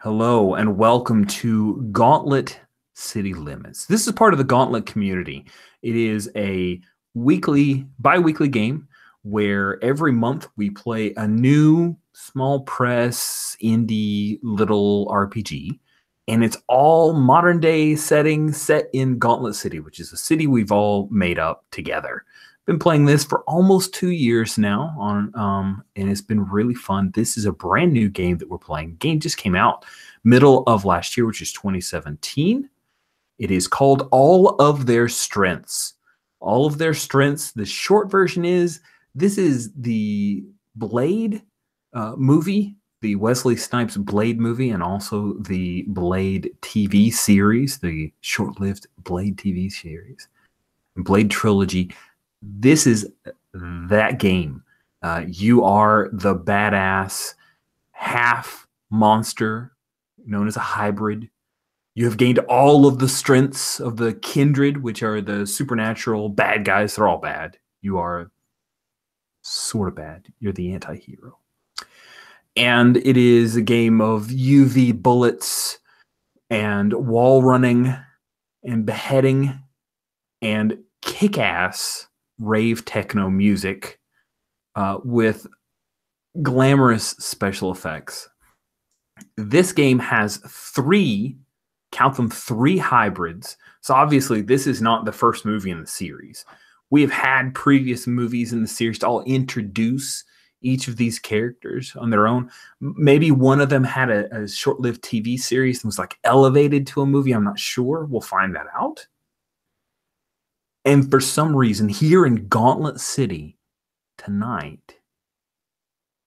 Hello and welcome to Gauntlet City Limits. This is part of the Gauntlet community. It is a bi-weekly game where every month we play a new small press indie little RPG. And it's all modern day setting set in Gauntlet City, which is a city we've all made up together. Been playing this for almost 2 years now and it's been really fun. This is a brand new game that we're playing. Game just came out middle of last year, which is 2017. It is called All of Their Strengths. All of Their Strengths. The short version is this is the Blade movie, the Wesley Snipes Blade movie, and also the Blade TV series, the short-lived Blade TV series, Blade trilogy. This is that game. You are the badass half monster known as a hybrid. You have gained all of the strengths of the Kindred, which are the supernatural bad guys. They're all bad. You are sort of bad. You're the anti-hero. And it is a game of UV bullets and wall running and beheading and kick-ass rave techno music with glamorous special effects. This game has count them, three hybrids. So obviously this is not the first movie in the series. We have had previous movies in the series to all introduce each of these characters on their own. Maybe one of them had a short-lived TV series and was like elevated to a movie. I'm not sure. We'll find that out. And for some reason, here in Gauntlet City tonight,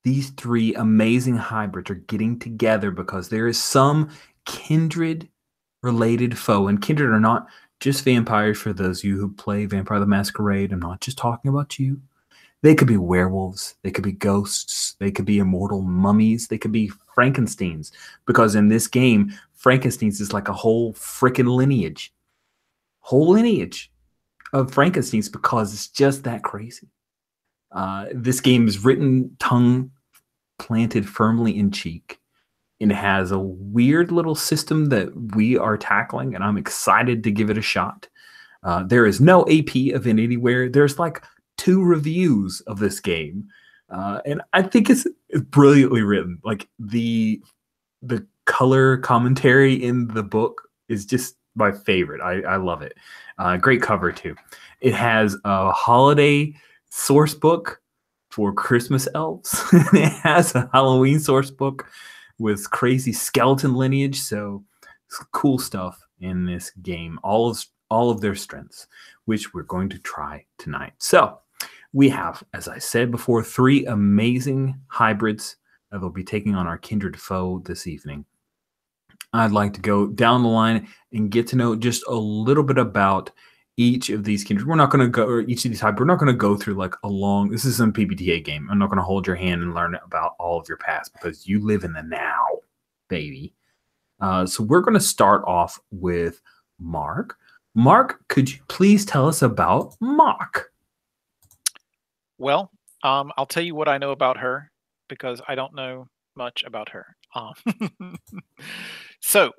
these three amazing hybrids are getting together because there is some Kindred-related foe. And Kindred are not just vampires, for those of you who play Vampire the Masquerade. I'm not just talking about you. They could be werewolves. They could be ghosts. They could be immortal mummies. They could be Frankensteins. Because in this game, Frankensteins is like a whole freaking lineage. Whole lineage of Frankensteins, because it's just that crazy. This game is written tongue planted firmly in cheek. And it has a weird little system that we are tackling, and I'm excited to give it a shot. There is no AP event anywhere. There's like 2 reviews of this game. And I think it's brilliantly written. Like the color commentary in the book is just my favorite. I love it. Great cover too. It has a holiday source book for Christmas elves. It has a Halloween source book with crazy skeleton lineage. So cool stuff in this game. All of their strengths, which we're going to try tonight. So we have, as I said before, 3 amazing hybrids that will be taking on our Kindred foe this evening. I'd like to go down the line and get to know just a little bit about each of these Kindred. We're not going to go, or each of these hybrids, we're not going to go through like a long, this is some PBTA game. I'm not going to hold your hand and learn about all of your past because you live in the now, baby. So we're going to start off with Mark. Mark, could you please tell us about Mock? Well, I'll tell you what I know about her because I don't know much about her. So,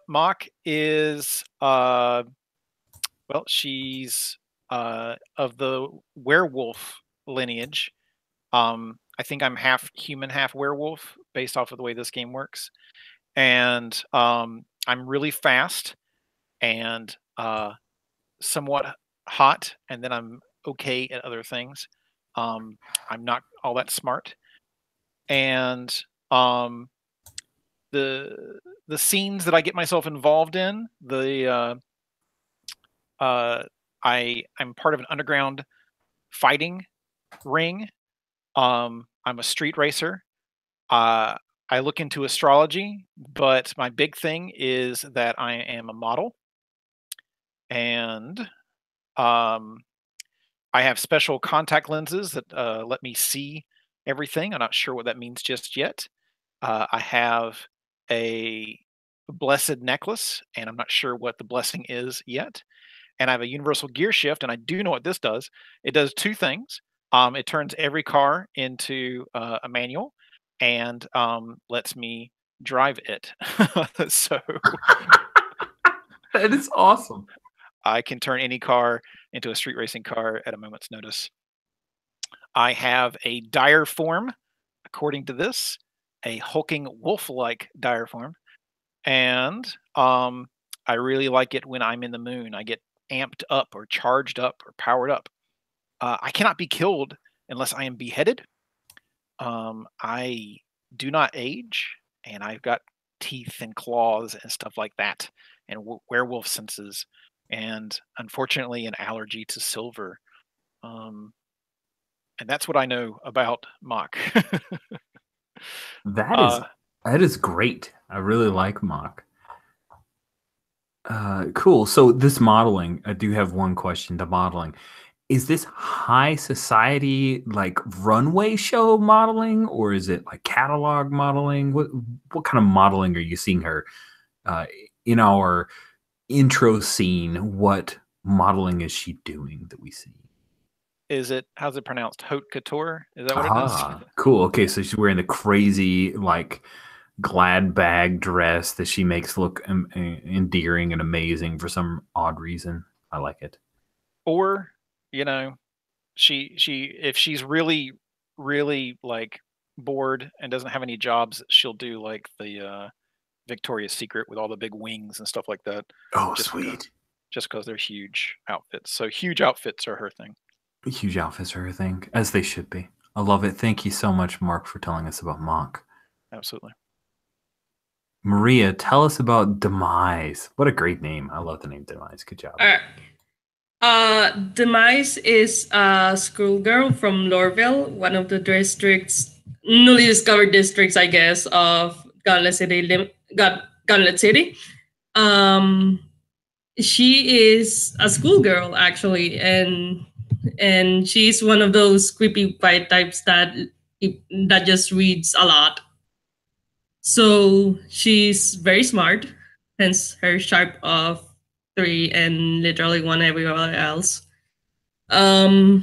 Mock is, well, she's of the werewolf lineage. I think I'm half human, half werewolf based off of the way this game works. And I'm really fast and somewhat hot, and then I'm okay at other things. I'm not all that smart, and the scenes that I get myself involved in, I'm part of an underground fighting ring. I'm a street racer. I look into astrology, but my big thing is that I am a model, and I have special contact lenses that let me see everything. I'm not sure what that means just yet. I have a blessed necklace, and I'm not sure what the blessing is yet. And I have a universal gear shift, and I do know what this does. It does 2 things. It turns every car into a manual and lets me drive it. So That is awesome. I can turn any car into a street racing car at a moment's notice. I have a dire form, according to this, a hulking wolf-like dire form, and I really like it when I'm in the moon. I get amped up or charged up or powered up. I cannot be killed unless I am beheaded. I do not age, and I've got teeth and claws and stuff like that, and werewolf senses, and unfortunately, an allergy to silver. And that's what I know about Mock. That is great. I really like Mock. Cool. So this modeling, I do have one question. The modeling, is this high society like runway show modeling, or is it like catalog modeling? What kind of modeling are you seeing her in our intro scene? What modeling is she doing that we see? How's it pronounced? Haute couture? Is that what it is? Cool. Okay, so she's wearing the crazy like glad bag dress that she makes look endearing and amazing for some odd reason. I like it. Or, she if she's really like bored and doesn't have any jobs, she'll do like the Victoria's Secret with all the big wings and stuff like that. Oh, sweet. Just because they're huge outfits. So huge outfits are her thing. Huge outfits are her thing, as they should be. I love it. Thank you so much, Mark, for telling us about Mock. Absolutely. Maria, tell us about Demise. What a great name. I love the name Demise. Good job. Demise is a schoolgirl from Lorville, one of the districts, newly discovered districts, I guess, of Gauntlet City. She is a schoolgirl, actually, and she's one of those creepy white types that just reads a lot. So she's very smart, hence her sharp of 3 and literally 1 everywhere else. Her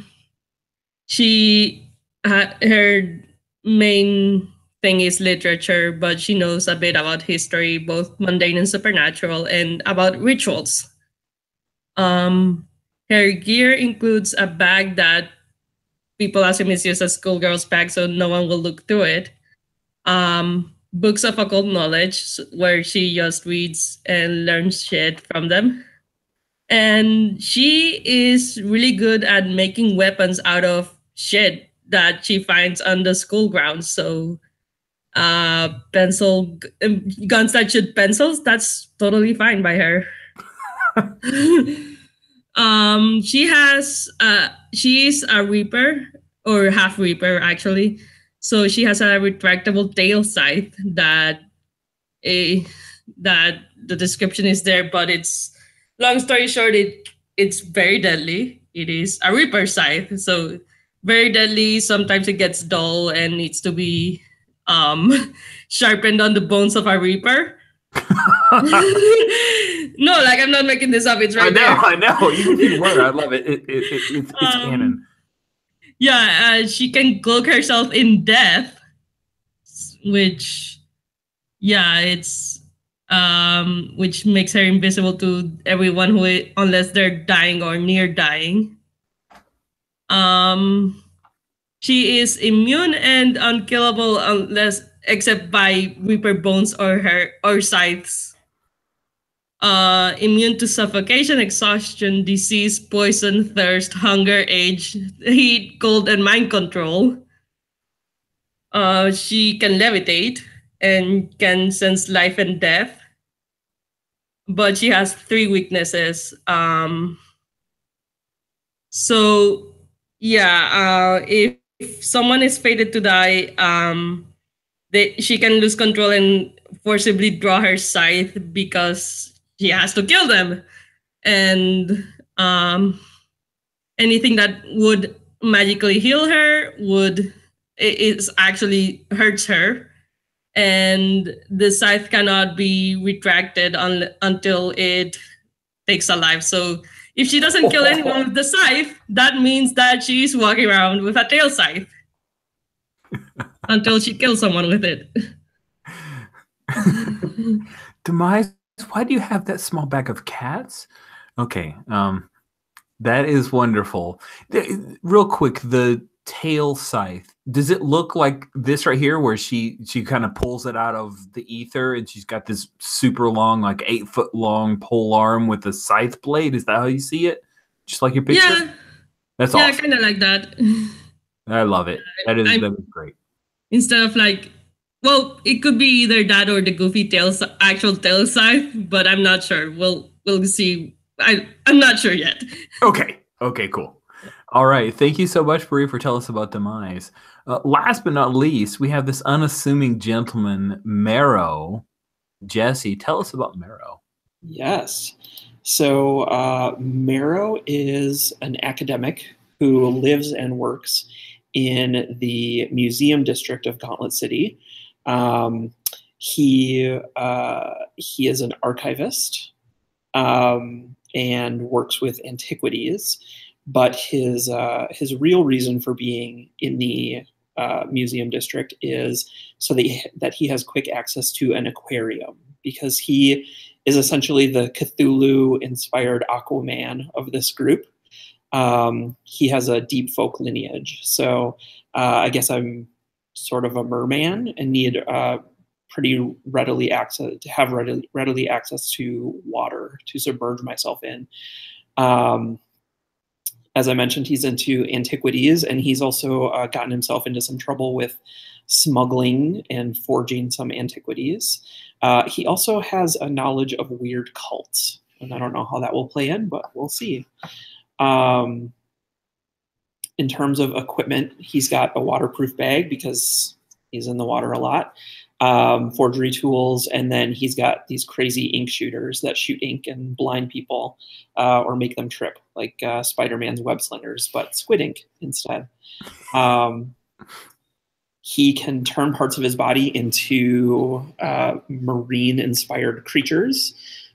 main thing is literature, but she knows a bit about history, both mundane and supernatural, and about rituals. Her gear includes a bag that people assume is used as schoolgirl's bag, so no one will look through it. Books of occult knowledge, where she just reads and learns shit from them. And she is really good at making weapons out of shit that she finds on the school grounds. So guns that shoot pencils, that's totally fine by her. She's a reaper, or half reaper actually. So she has a retractable tail scythe that the description is there, but it's, long story short, it's very deadly. It is a reaper scythe, so very deadly. Sometimes it gets dull and needs to be sharpened on the bones of a reaper. No, like, I'm not making this up. It's right there. I know. Even if you were, I love it. It's canon. Yeah, she can cloak herself in death, which makes her invisible to everyone unless they're dying or near dying. She is immune and unkillable except by Reaper bones or scythes. Immune to suffocation, exhaustion, disease, poison, thirst, hunger, age, heat, cold, and mind control. She can levitate and can sense life and death. But she has 3 weaknesses. If someone is fated to die, she can lose control and forcibly draw her scythe because she has to kill them. And anything that would magically heal her actually hurts her. And the scythe cannot be retracted until it takes a life. So if she doesn't kill anyone with the scythe, that means that she's walking around with a tail scythe until she kills someone with it. Demise, why do you have that small bag of cats? Okay, that is wonderful. Real quick, the tail scythe, does it look like this right here where she kind of pulls it out of the ether and she's got this super long, like 8-foot long pole arm with a scythe blade? Is that how you see it? Just like your picture? Yeah, That's yeah, awesome. kind of like that. I love it. That is great. Instead of like, well, it could be either that or the goofy actual tail scythe, but I'm not sure. We'll see. I'm not sure yet. Okay, cool. All right. Thank you so much, Bree, for telling us about Demise. Last but not least, we have this unassuming gentleman, Marrow. Jesse, tell us about Marrow. Yes. So Marrow is an academic who lives and works in the museum district of Gauntlet City. He is an archivist and works with antiquities, but his real reason for being in the museum district is so that he has quick access to an aquarium, because he is essentially the Cthulhu-inspired Aquaman of this group. He has a deep folk lineage, so I guess I'm sort of a merman and need pretty readily access to water to submerge myself in. As I mentioned, he's into antiquities, and he's also gotten himself into some trouble with smuggling and forging some antiquities. He also has a knowledge of weird cults, and I don't know how that will play in, but we'll see. In terms of equipment, he's got a waterproof bag because he's in the water a lot, forgery tools, and then he's got these crazy ink shooters that shoot ink and blind people or make them trip, like Spider-Man's web slingers, but squid ink instead. He can turn parts of his body into marine-inspired creatures.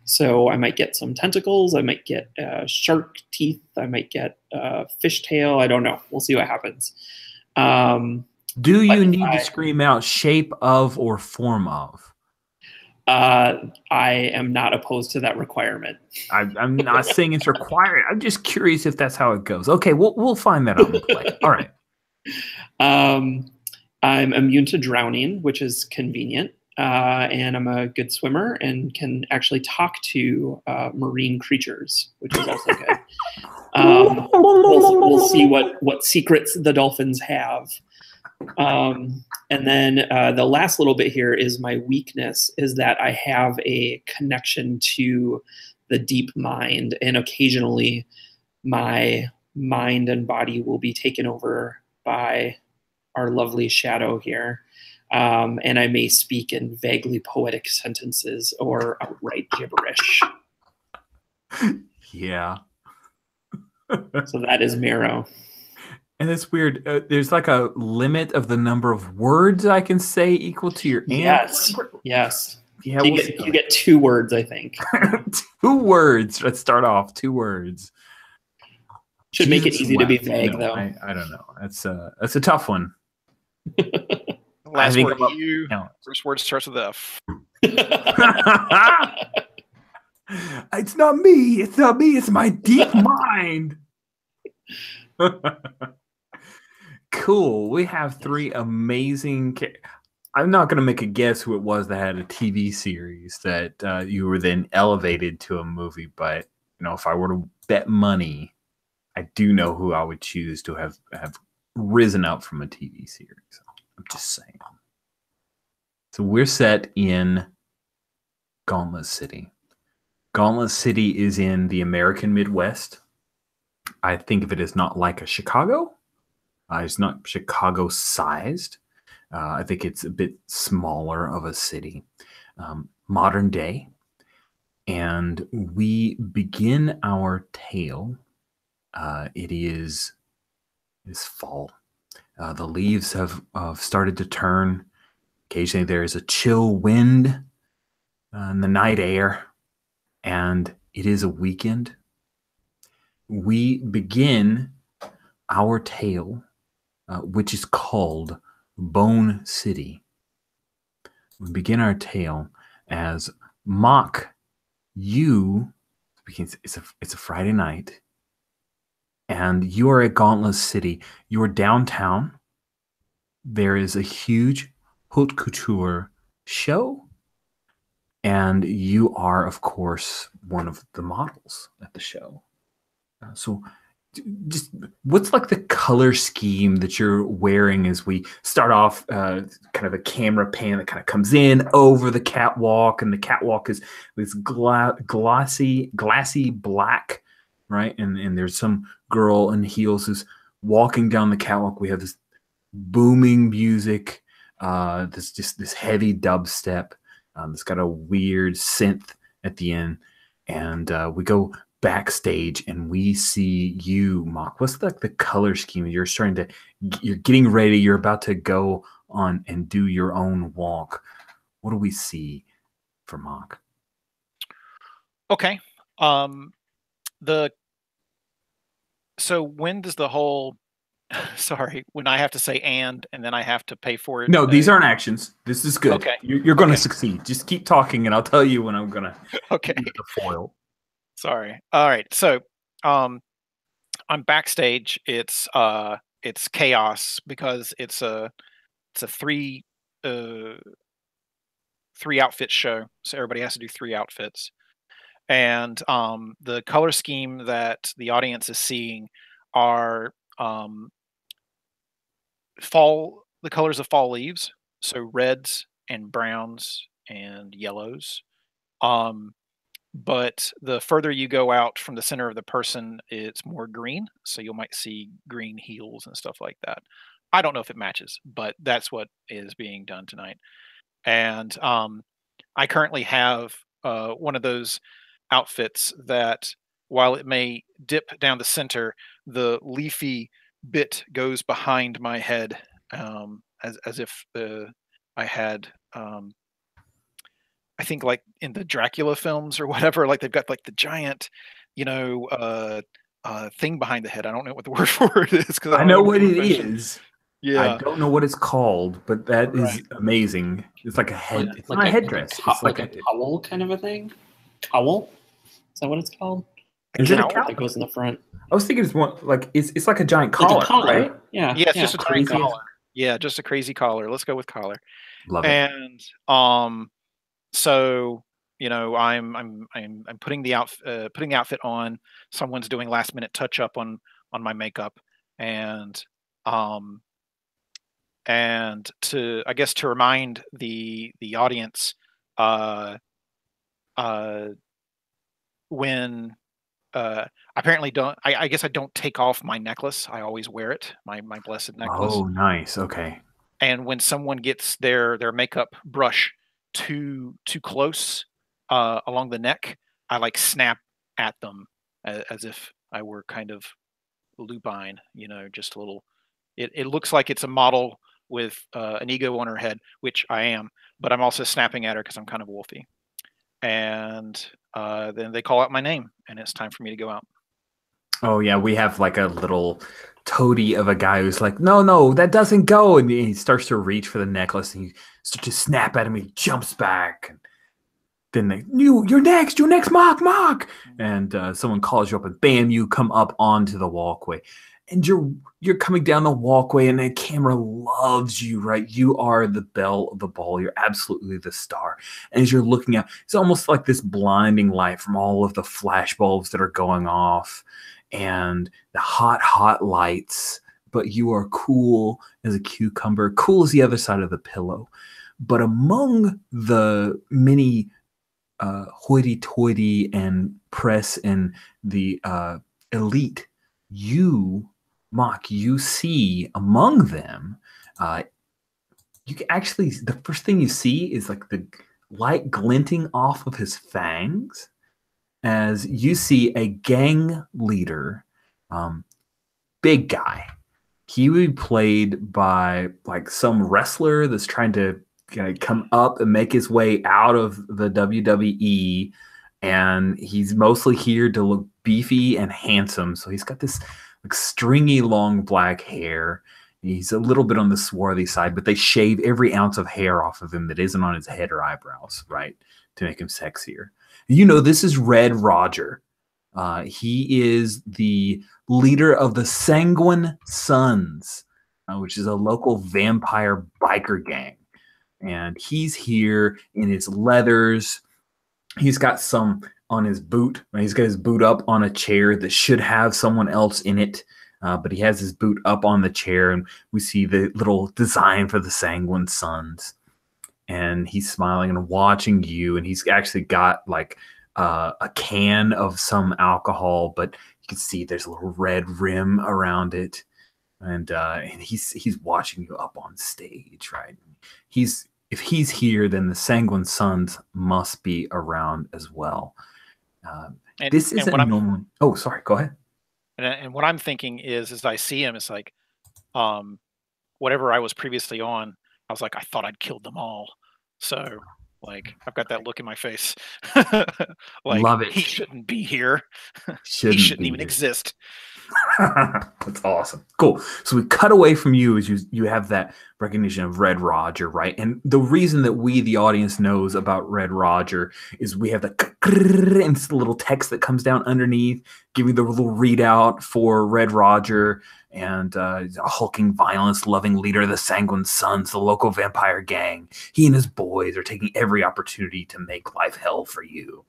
So I might get some tentacles, I might get shark teeth, I might get fish tail, I don't know. We'll see what happens. Do you need to scream out shape of or form of? I am not opposed to that requirement. I'm not saying it's required. I'm just curious if that's how it goes. Okay, we'll find that out in play. All right. I'm immune to drowning, which is convenient. And I'm a good swimmer and can actually talk to marine creatures, which is also good. We'll see what secrets the dolphins have. And then the last little bit here is my weakness is that I have a connection to the deep mind, and occasionally my mind and body will be taken over by our lovely shadow here. And I may speak in vaguely poetic sentences or outright gibberish. Yeah. So that is Marrow. And it's weird. There's like a limit of the number of words I can say equal to your Yes. Yes. Yeah, you get 2 words, I think. 2 words. Let's start off. 2 words. Should make it easy to be vague, no, though. I don't know. That's a tough one. Last word U. First word starts with F. It's not me. It's not me. It's my deep mind. Cool. We have 3 amazing. I'm not going to make a guess who it was that had a TV series that you were then elevated to a movie, but if I were to bet money, I do know who I would choose to have risen up from a TV series. I'm just saying. So we're set in Gauntlet City. Gauntlet City is in the American Midwest. I think of it as not like a Chicago. It's not Chicago-sized. I think it's a bit smaller of a city. Modern day. And we begin our tale. It is fall. The leaves have started to turn. Occasionally there is a chill wind in the night air. And it is a weekend. We begin our tale, which is called Bone City. We begin our tale as Mock, it's a Friday night, and you are at Gauntlet City. You are downtown. There is a huge haute couture show, and you are, of course, one of the models at the show. So just what's like the color scheme that you're wearing as we start off, kind of a camera pan that kind of comes in over the catwalk, and the catwalk is this glassy black, right? And there's some girl in heels who's walking down the catwalk. We have this booming music, this heavy dubstep. It's got a weird synth at the end, and we go backstage and we see you, Mock. What's the color scheme? You're getting ready. You're about to go on and do your own walk. What do we see for Mock? Okay. So when does the whole sorry, when I have to say and then I have to pay for it? No, these aren't actions. This is good. Okay. You're going to succeed. Just keep talking and I'll tell you when I'm going to okay. use the foil. Sorry. All right. So I'm backstage. It's chaos because it's a three outfit show. So everybody has to do 3 outfits. And the color scheme that the audience is seeing are the colors of fall leaves. So reds and browns and yellows. But the further you go out from the center of the person, it's more green. So you might see green heels and stuff like that. I don't know if it matches, but that's what is being done tonight. And I currently have one of those outfits that, while it may dip down the center, the leafy bit goes behind my head, as if I had... I think like in the Dracula films or whatever, like they've got like the giant, thing behind the head. I don't know what the word for it is. I know what it is. Yeah. I don't know what it's called, but that is amazing. It's like a head. It's not a headdress. It's like a cowl kind of a thing. Cowl? Is that what it's called? Is it a cowl that goes in the front? I was thinking it's one like it's like a giant collar, right? Yeah. Yeah, it's just a giant collar. Yeah, just a crazy collar. Let's go with collar. Love it. And so I'm putting the outfit on. Someone's doing last minute touch up on my makeup, and to remind the audience, when apparently I guess I don't take off my necklace. I always wear it, my blessed necklace. Oh, nice. Okay. And when someone gets their makeup brush too close along the neck, I like snap at them as if I were kind of lupine, just a little. It looks like it's a model with an ego on her head, which I am, but I'm also snapping at her because I'm kind of wolfy. And then they call out my name, and it's time for me to go out. Oh yeah, we have like a little toady of a guy who's like, no, that doesn't go, and he starts to reach for the necklace, and you start to snap at him. He jumps back, and then you're next, Mock, and someone calls you up, and bam, you come up onto the walkway, and you're coming down the walkway, and the camera loves you, right? You are the belle of the ball. You're absolutely the star. And as you're looking out, it's almost like this blinding light from all of the flash bulbs that are going off, and the hot lights, but you are cool as a cucumber, cool as the other side of the pillow. But among the many hoity-toity and press and the elite, Mock, you see among them, you can actually, the first thing you see is like the light glinting off of his fangs, as you see a gang leader, big guy. He would be played by like some wrestler that's trying to come up and make his way out of the WWE, and he's mostly here to look beefy and handsome. So he's got this like stringy long black hair. He's a little bit on the swarthy side, but they shave every ounce of hair off of him that isn't on his head or eyebrows, right, to make him sexier. You know, this is Red Roger. He is the leader of the Sanguine Sons, which is a local vampire biker gang. And he's here in his leathers. He's got some on his boot. He's got his boot up on a chair that should have someone else in it. But he has his boot up on the chair, and we see the little design for the Sanguine Sons. And he's smiling and watching you, and he's actually got like a can of some alcohol, but you can see there's a little red rim around it. And he's watching you up on stage, right? If he's here, then the Sanguine Sons must be around as well. This isn't normal. Oh, sorry. Go ahead. And what I'm thinking is, as I see him, it's like, whatever I was previously on, I was like, I thought I'd killed them all. So, like, I've got that look in my face. Like, love it. He shouldn't be here. He shouldn't even exist. That's awesome. Cool. So we cut away from you as you have that recognition of Red Roger, right? And the reason that we, the audience, knows about Red Roger is we have the and it's the little text that comes down underneath, giving the little readout for Red Roger and a hulking, violence-loving leader of the Sanguine Sons, the local vampire gang. He and his boys are taking every opportunity to make life hell for you.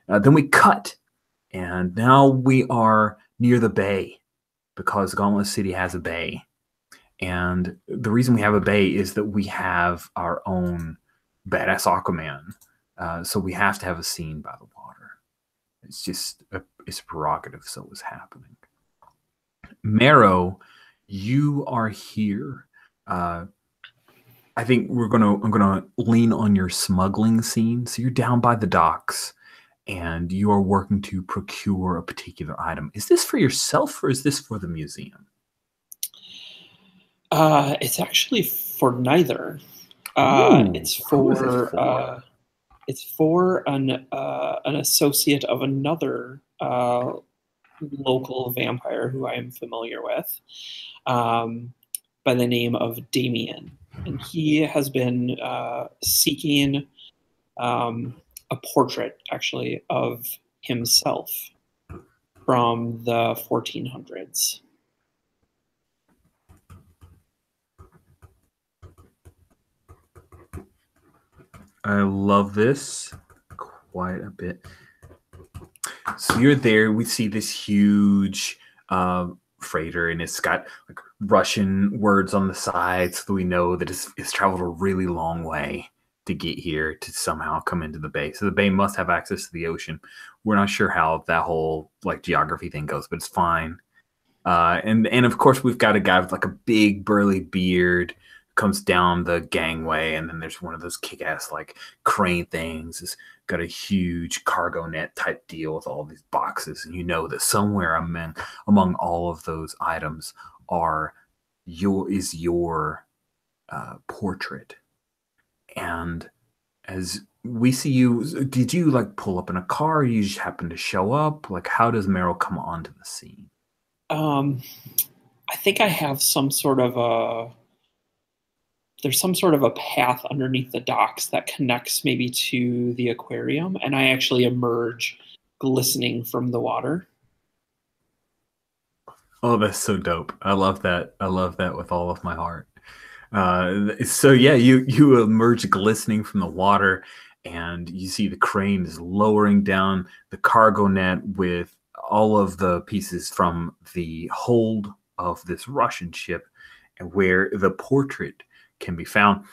Then we cut, and now we are near the bay, because Gauntlet City has a bay. And the reason we have a bay is that we have our own badass Aquaman. So we have to have a scene by the water. It's just it's a prerogative, so it was happening. Marrow, you are here. I think I'm gonna lean on your smuggling scene. So you're down by the docks, and you are working to procure a particular item. Is this for yourself, or is this for the museum? It's actually for neither. It's for an associate of another local vampire who I am familiar with, by the name of Damien, and he has been seeking a portrait, actually, of himself from the 1400s. I love this quite a bit. So you're there. We see this huge freighter, and it's got like Russian words on the side, so that we know that it's traveled a really long way to get here to somehow come into the bay. So the bay must have access to the ocean. We're not sure how that whole like geography thing goes, but it's fine. And of course we've got a guy with like a big burly beard comes down the gangway, and then there's one of those kick-ass like crane things. It's got a huge cargo net type deal with all these boxes, and you know that somewhere among all of those items is your portrait. And as we see you, did you like pull up in a car, or you just happen to show up? Like, how does Meryl come onto the scene? I think I have some sort of a path underneath the docks that connects maybe to the aquarium, and I actually emerge glistening from the water. Oh, that's so dope. I love that. I love that with all of my heart. So yeah, you emerge glistening from the water, and you see the crane is lowering down the cargo net with all of the pieces from the hold of this Russian ship, and where the portrait can be found.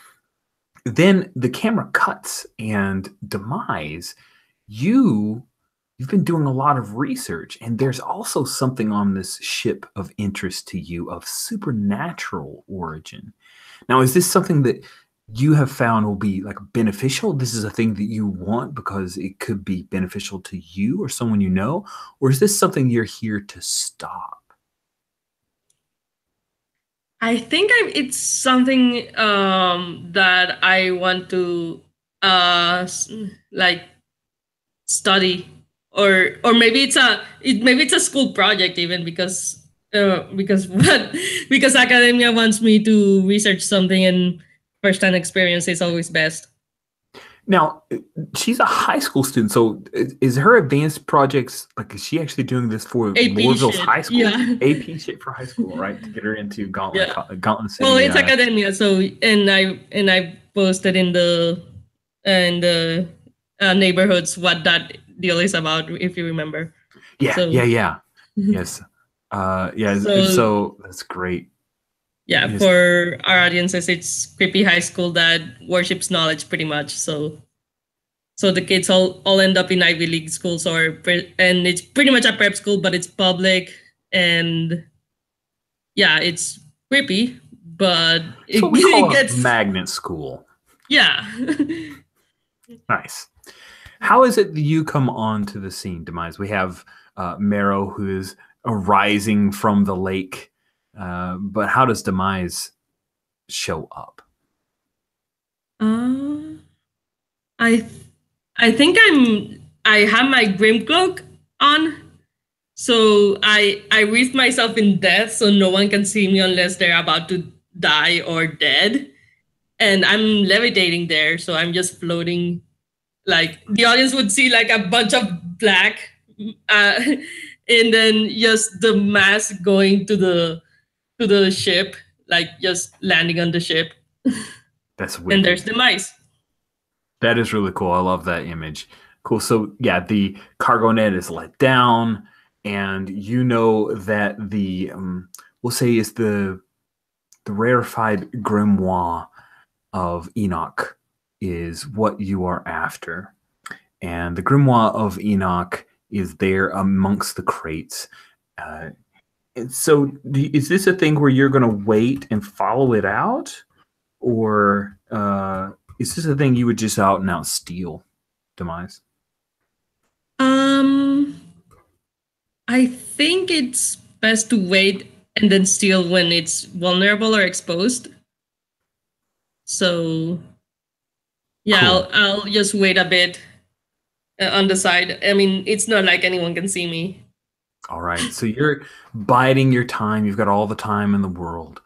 Then the camera cuts, and Demise, you've been doing a lot of research, and there's also something on this ship of interest to you of supernatural origin. Now, is this something that you have found will be like beneficial? This is a thing that you want because it could be beneficial to you or someone you know, or is this something you're here to stop? I think it's something that I want to like study, or maybe it's a school project even, because because what? Because academia wants me to research something, and first-hand experience is always best. Now, she's a high school student, so is her advanced projects, like, is she actually doing this for AP Lorevil's shit, high school? yeah. AP shit for high school, right? To get her into Gauntlet, Gauntlet City. Well, it's academia, so and I posted in the neighborhoods what that deal is about, if you remember. Yeah, So, yes. So that's great. Yeah, Yes. for our audiences, it's creepy high school that worships knowledge pretty much. So the kids all end up in Ivy League schools, and it's pretty much a prep school, but it's public, and yeah, it's creepy, but So we call it gets a magnet school. Yeah. Nice. How is it that you come onto the scene, Demise? We have Marrow, who is arising from the lake. But how does Demise show up? I think I have my grim cloak on, so I wreath myself in death, so no one can see me unless they're about to die or dead, and I'm levitating there, so I'm just floating. Like the audience would see like a bunch of black, and then just the mass going to the ship, like just landing on the ship. That's wicked. And there's the mice. That is really cool. I love that image. Cool. So yeah, the cargo net is let down, and you know that the we'll say is the rarefied grimoire of Enoch is what you are after. And the grimoire of Enoch is there amongst the crates. And so is this a thing where you're going to wait and follow it out? Or is this a thing you would just out and out steal, Demise? I think it's best to wait and then steal when it's vulnerable or exposed. So yeah, cool. I'll just wait a bit on the side. I mean, it's not like anyone can see me. All right. So you're biding your time. You've got all the time in the world.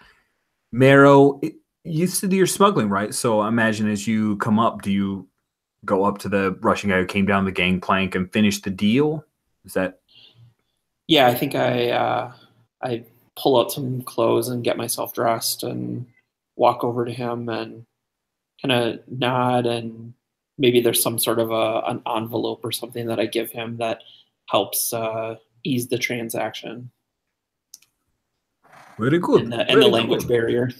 Marrow, you said you're smuggling, right? So I imagine as you come up, do you go up to the Russian guy who came down the gangplank and finish the deal? Is that? Yeah, I think I pull out some clothes and get myself dressed and walk over to him and kind of nod, and maybe there's some sort of an envelope or something that I give him that helps ease the transaction. Very good. And the language barrier.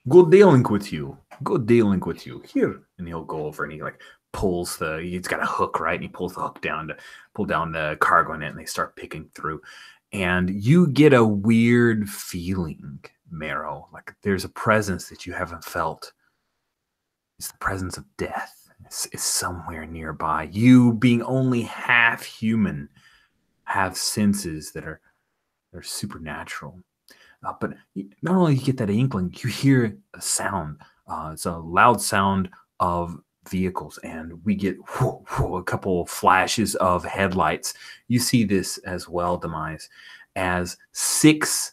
Good dealing with you. Good dealing with you. Here. And he'll go over and he like pulls he's got a hook, right? And he pulls the hook down to pull down the cargo net, and they start picking through. And you get a weird feeling, Marrow, like there's a presence that you haven't felt. It's the presence of death. It's somewhere nearby. You, being only half human, have senses that are supernatural. But not only you get that inkling, you hear a sound. It's a loud sound of vehicles, and we get a couple of flashes of headlights. You see this as well, Demise, as 6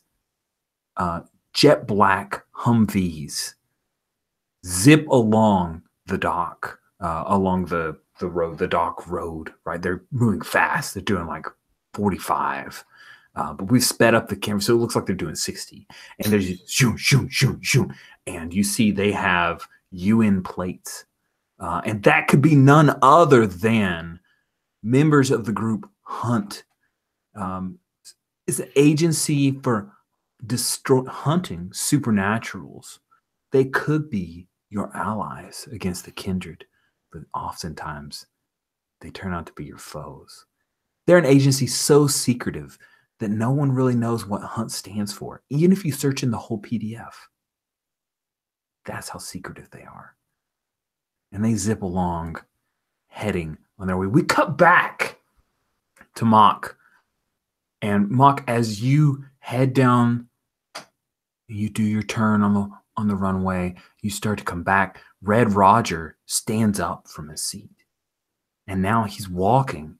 jet black Humvees zip along the dock, along the road, the dock road, right? They're moving fast. They're doing like 45. But we've sped up the camera, so it looks like they're doing 60. And there's shoom, shoom, shoom, shoom. And you see they have UN plates. And that could be none other than members of the group Hunt. It's an agency for hunting supernaturals. They could be your allies against the Kindred, but oftentimes they turn out to be your foes. They're an agency so secretive that no one really knows what Hunt stands for, even if you search in the whole PDF. That's how secretive they are. And they zip along, heading on their way. We cut back to Mock. And Mock, as you head down, you do your turn on the runway, you start to come back. Red Roger stands up from his seat. And now he's walking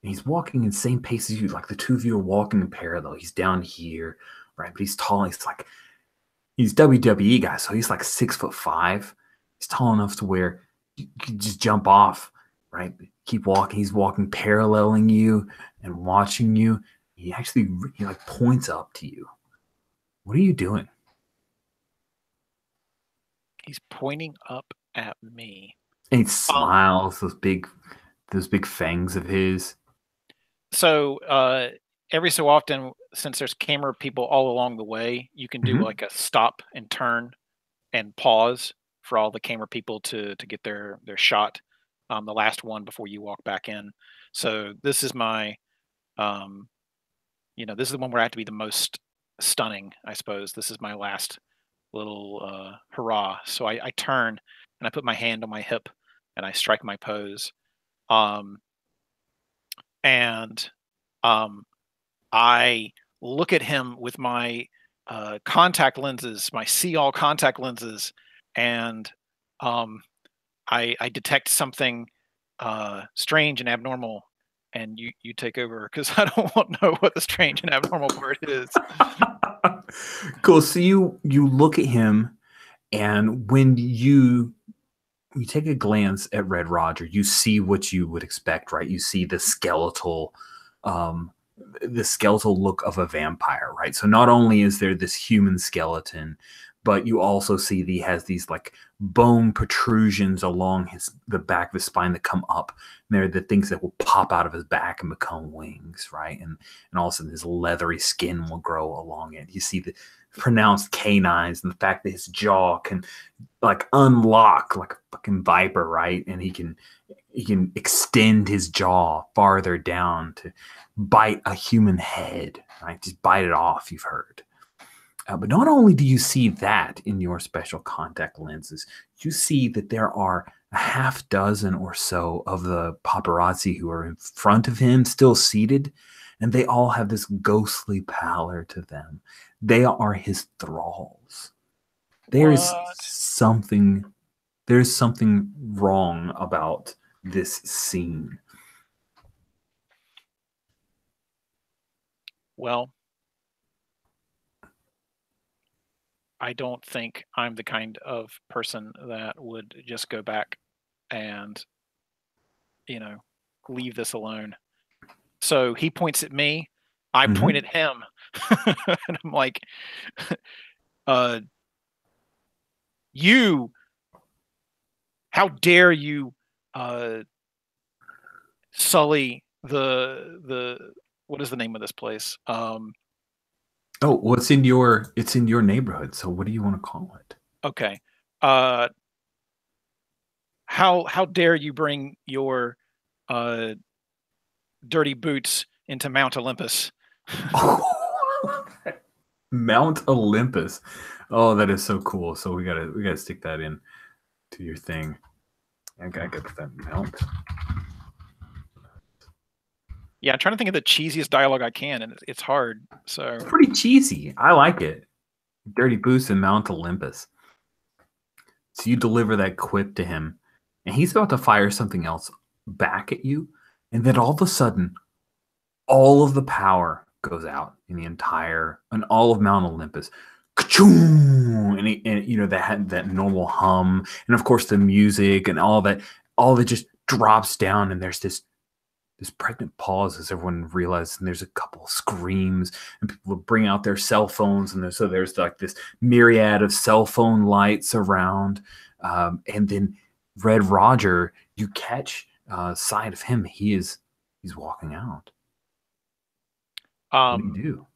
and he's walking in the same pace as you. Like the two of you are walking in parallel. He's down here, right? But he's tall. He's WWE guy, so he's like 6'5". He's tall enough to where you can just jump off, right? Keep walking. He's walking, paralleling you and watching you. He like points up to you. What are you doing? He's pointing up at me. And he smiles, those big fangs of his. So every so often, since there's camera people all along the way, you can do like a stop and turn and pause for all the camera people to get their shot. The last one before you walk back in. So this is my, this is the one where I have to be the most stunning, I suppose. This is my last little hurrah. So I turn and I put my hand on my hip and I strike my pose. I look at him with my contact lenses, my see-all contact lenses, and I detect something strange and abnormal, and you take over because I don't know what the strange and abnormal part is. Cool. So you look at him, and when you take a glance at Red Roger, you see what you would expect, right? You see the skeletal look of a vampire, right? So not only is there this human skeleton, but you also see that he has these like bone protrusions along the back of his spine that come up. And they're the things that will pop out of his back and become wings, right? And all of a sudden his leathery skin will grow along it. You see the pronounced canines and the fact that his jaw can like unlock like a fucking viper, right? And he can extend his jaw farther down to bite a human head, right? Just bite it off, you've heard. But not only do you see that in your special contact lenses, you see that there are a half dozen or so of the paparazzi who are in front of him, still seated, and they all have this ghostly pallor to them. They are his thralls. There's something wrong about this scene. Well, I don't think I'm the kind of person that would just go back and, leave this alone. So he points at me. I point at him. And I'm like, how dare you sully the what is the name of this place? Oh, well, it's in your neighborhood. So what do you want to call it? Okay. How dare you bring your dirty boots into Mount Olympus? Mount Olympus. Oh, that is so cool. So we gotta stick that in to your thing. I gotta get that mount. Yeah, I'm trying to think of the cheesiest dialogue I can, and it's hard. So it's pretty cheesy. I like it. Dirty boots and Mount Olympus. So you deliver that quip to him, and he's about to fire something else back at you, and then all of a sudden, all of the power goes out in all of Mount Olympus. Ka-choom! And that normal hum, and of course the music and all that just drops down, and there's this pregnant pause as everyone realizes, and there's a couple of screams, and people bring out their cell phones, and there's like this myriad of cell phone lights around, and then Red Roger, you catch sight of him. He's walking out. What do you do?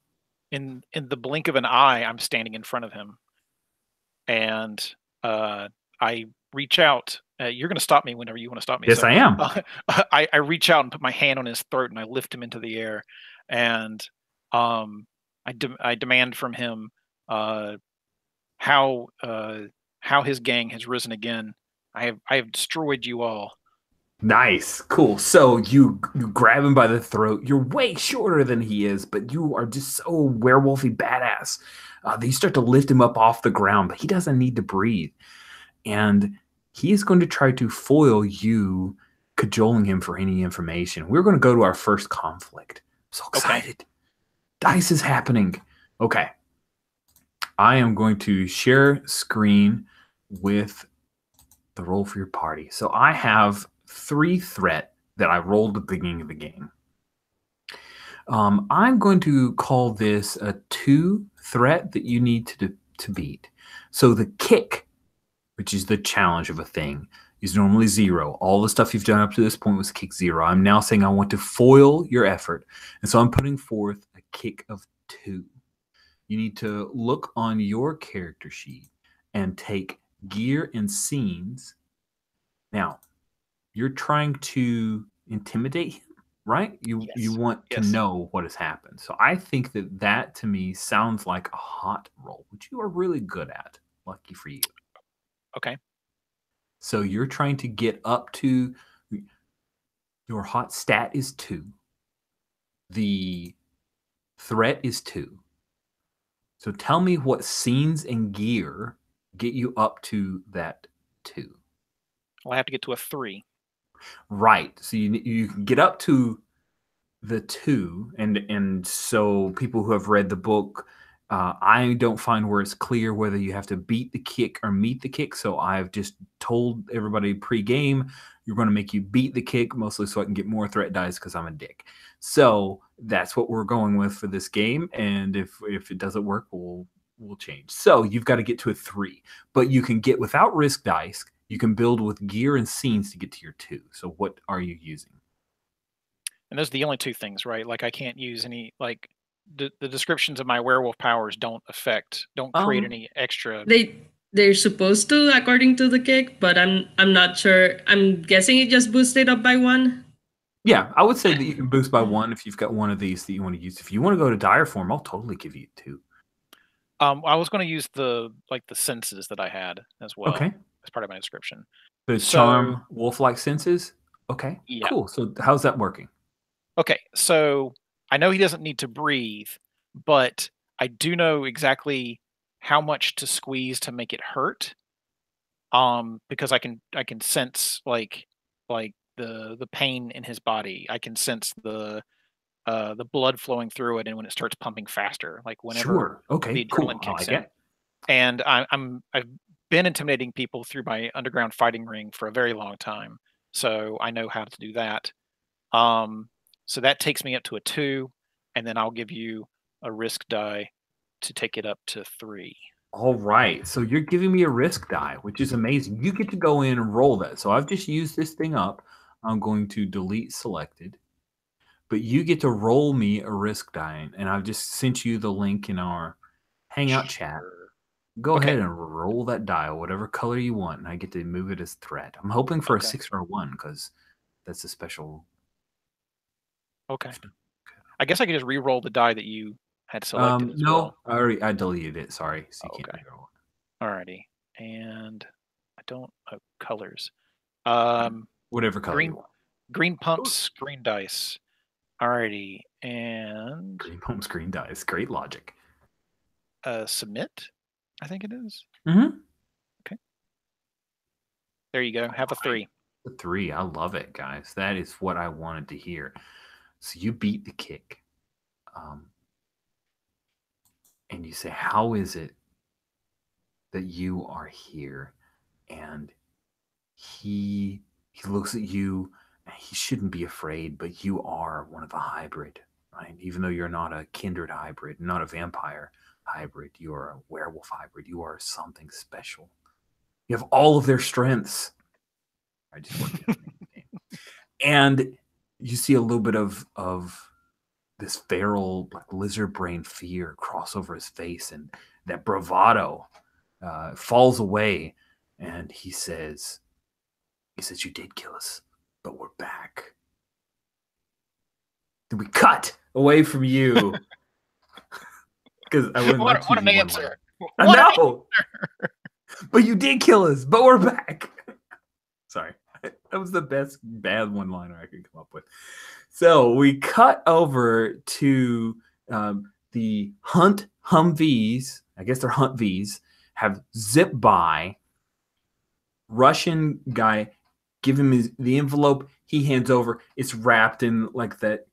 In the blink of an eye, I'm standing in front of him, and I reach out. You're going to stop me whenever you want to stop me. Yes, so, I am. I reach out and put my hand on his throat, and I lift him into the air, and I demand from him how his gang has risen again. I have destroyed you all. Nice, cool. So you grab him by the throat. You're way shorter than he is, but you are just so werewolfy badass that you start to lift him up off the ground, but he doesn't need to breathe. And he is going to try to foil you cajoling him for any information. We're going to go to our first conflict. I'm so excited. Okay. Dice is happening. Okay. I am going to share screen with the roll for your party. So I have 3 threat that I rolled at the beginning of the game. I'm going to call this a 2 threat that you need to beat. So the kick, which is the challenge of a thing, is normally 0. All the stuff you've done up to this point was kick 0. I'm now saying I want to foil your effort. And so I'm putting forth a kick of 2. You need to look on your character sheet and take gear and scenes. Now, you're trying to intimidate him, right? You want to know what has happened. So I think that to me sounds like a hot roll, which you are really good at. Lucky for you. Okay. So you're trying to get up to your hot stat is 2. The threat is 2. So tell me what scenes and gear get you up to that 2. Well, I have to get to a 3. Right. So you can get up to the 2, and so people who have read the book, I don't find where it's clear whether you have to beat the kick or meet the kick. So I've just told everybody pre-game, you're going to make you beat the kick, mostly so I can get more threat dice because I'm a dick. So that's what we're going with for this game. And if it doesn't work, we'll change. So you've got to get to a 3, but you can get without risk dice. You can build with gear and scenes to get to your 2. So what are you using? And those are the only 2 things, right? Like I can't use any, like the descriptions of my werewolf powers don't create any extra. They're supposed to, according to the kick, but I'm not sure. I'm guessing it just boosted up by 1. Yeah, I would say that you can boost by 1 if you've got one of these that you want to use. If you want to go to dire form, I'll totally give you 2. I was going to use the senses that I had as well. Okay. As part of my description. The charm, wolf-like senses? Okay, yeah. Cool. So how's that working? Okay, so I know he doesn't need to breathe, but I do know exactly how much to squeeze to make it hurt. Because I can sense like the pain in his body. I can sense the blood flowing through it, and when it starts pumping faster, like whenever the adrenaline kicks in. And I've been intimidating people through my underground fighting ring for a very long time, so I know how to do that. So that takes me up to a 2, and then I'll give you a risk die to take it up to 3. All right, so you're giving me a risk die, which is amazing. You get to go in and roll that. So I've just used this thing up. I'm going to delete selected, but you get to roll me a risk die, and I've just sent you the link in our Hangout chat. Go ahead and roll that die, whatever color you want, and I get to move it as threat. I'm hoping for a 6 or a 1 because that's a special. Okay. I guess I could just re-roll the die that you had selected as well. I deleted it. Sorry, so you can't re-roll it. Alrighty, and I don't colors. Whatever color you want. Green pumps, green dice. Alrighty, and green pumps, green dice. Great logic. Submit. I think it is. Mm-hmm. Okay. There you go. Have a 3. A 3. I love it, guys. That is what I wanted to hear. So you beat the kick. And you say, how is it that you are here? And he looks at you, and he shouldn't be afraid, but you are one of the hybrid, right? Even though you're not a kindred hybrid, not a vampire hybrid, you are a werewolf hybrid. You are something special. You have all of their strengths. I just worked in the game. And you see a little bit of this feral, like lizard brain fear cross over his face, and that bravado falls away. And he says, you did kill us, but we're back. Then we cut away from you. Because I wouldn't what an answer. I know. But you did kill us, but we're back. Sorry. That was the best bad one-liner I could come up with. So we cut over to the Hunt Humvees. I guess they're Humvees. Have zipped by. Russian guy give him the envelope. He hands over. It's wrapped in like that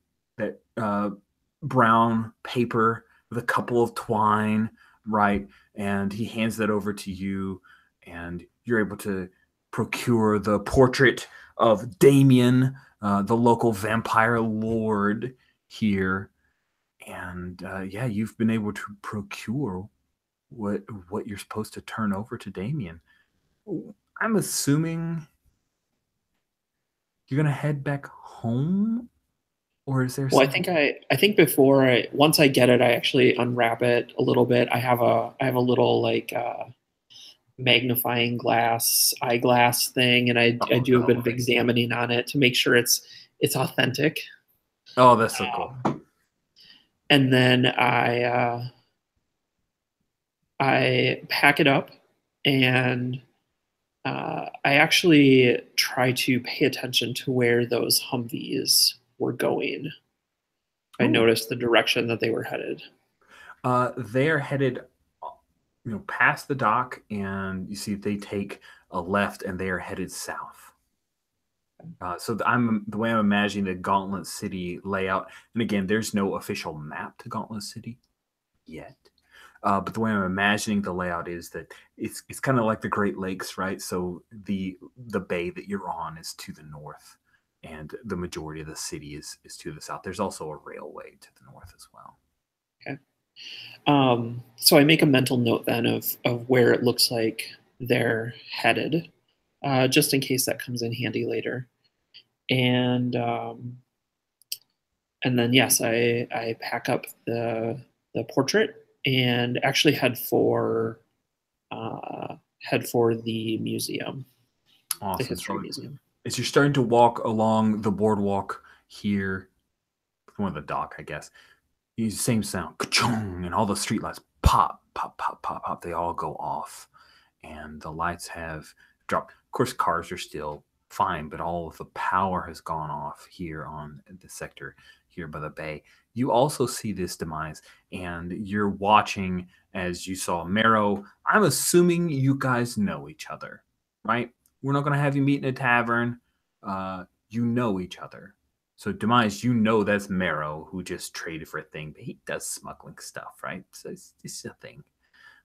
brown paper with a couple of twine, right? And he hands that over to you, and you're able to procure the portrait of Damien, the local vampire lord here. And yeah, you've been able to procure what you're supposed to turn over to Damien. I'm assuming you're gonna head back home, or is there? Well, I think once I get it, I actually unwrap it a little bit. I have a little like magnifying glass eyeglass thing, and I do a bit of examining on it to make sure it's authentic. Oh, that's so cool. And then I pack it up, and I actually try to pay attention to where those Humvees were going. I noticed the direction that they were headed. They're headed, past the dock, and you see they take a left, and they are headed south. So the way I'm imagining the Gauntlet City layout, and again, there's no official map to Gauntlet City yet. But the way I'm imagining the layout is that it's kind of like the Great Lakes, right? So the bay that you're on is to the north, and the majority of the city is to the south. There's also a railway to the north as well. Okay. So I make a mental note then of where it looks like they're headed, just in case that comes in handy later. And then yes, I pack up the portrait and actually head for the museum, Awesome. the history museum. As you're starting to walk along the boardwalk here, one of the dock, I guess, you see the same sound, ka-chung, and all the streetlights pop, pop, pop, pop, pop. They all go off, and the lights have dropped. Of course, cars are still fine, but all of the power has gone off here on the sector here by the bay. You also see this demise, and you're watching as you saw Marrow. I'm assuming you guys know each other, right? We're not going to have you meet in a tavern. You know each other. So Demise, you know that's Marrow, who just traded for a thing, but he does smuggling stuff, right? So it's a thing.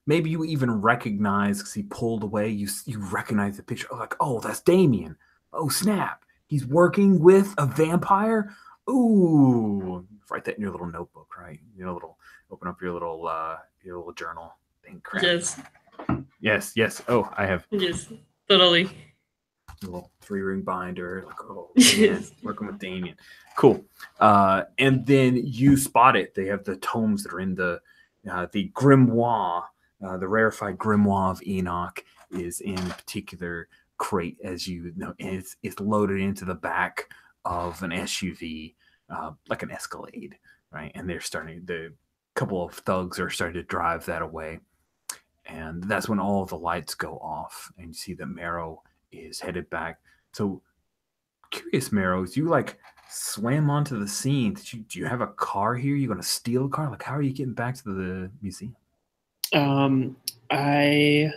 Maybe you even recognize, because he pulled away, you recognize the picture. Like, oh, that's Damien. Oh, snap. He's working with a vampire? Ooh. Write that in your little notebook, right? Open up your little journal. Think crap. Yes. Oh, I have. Yes, totally. A little 3-ring binder. Like, oh, man, working with Damien. Cool. And then you spot it. They have the tomes that are in the grimoire. The rarefied grimoire of Enoch is in a particular crate, as you know, and it's loaded into the back of an SUV, like an Escalade, right? And the couple of thugs are starting to drive that away. And that's when all of the lights go off, and you see that Marrow is headed back. So curious, Marrow, you like swam onto the scene. Do you have a car here? You gonna steal a car? Like, how are you getting back to the museum? I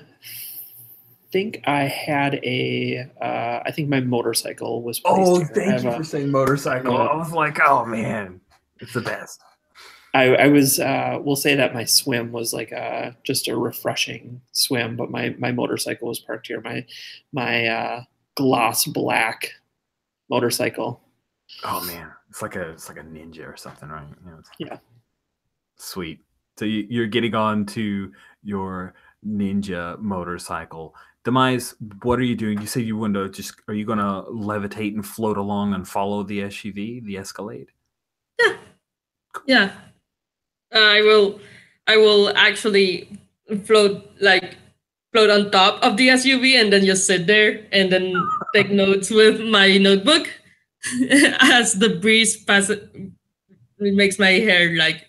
think I had I think my motorcycle was placed here. Thank you for saying motorcycle. I was like, oh man, it's the best. I was we'll say that my swim was like just a refreshing swim, but my motorcycle was parked here. My gloss black motorcycle. Oh man, it's like a ninja or something, right? Yeah. Sweet. So you're getting on to your ninja motorcycle. Demise, what are you doing? You said you want to are you going to levitate and float along and follow the SUV, the Escalade? Yeah. Yeah. I will actually float on top of the SUV and then just sit there and then take notes with my notebook as the breeze passes. It makes my hair like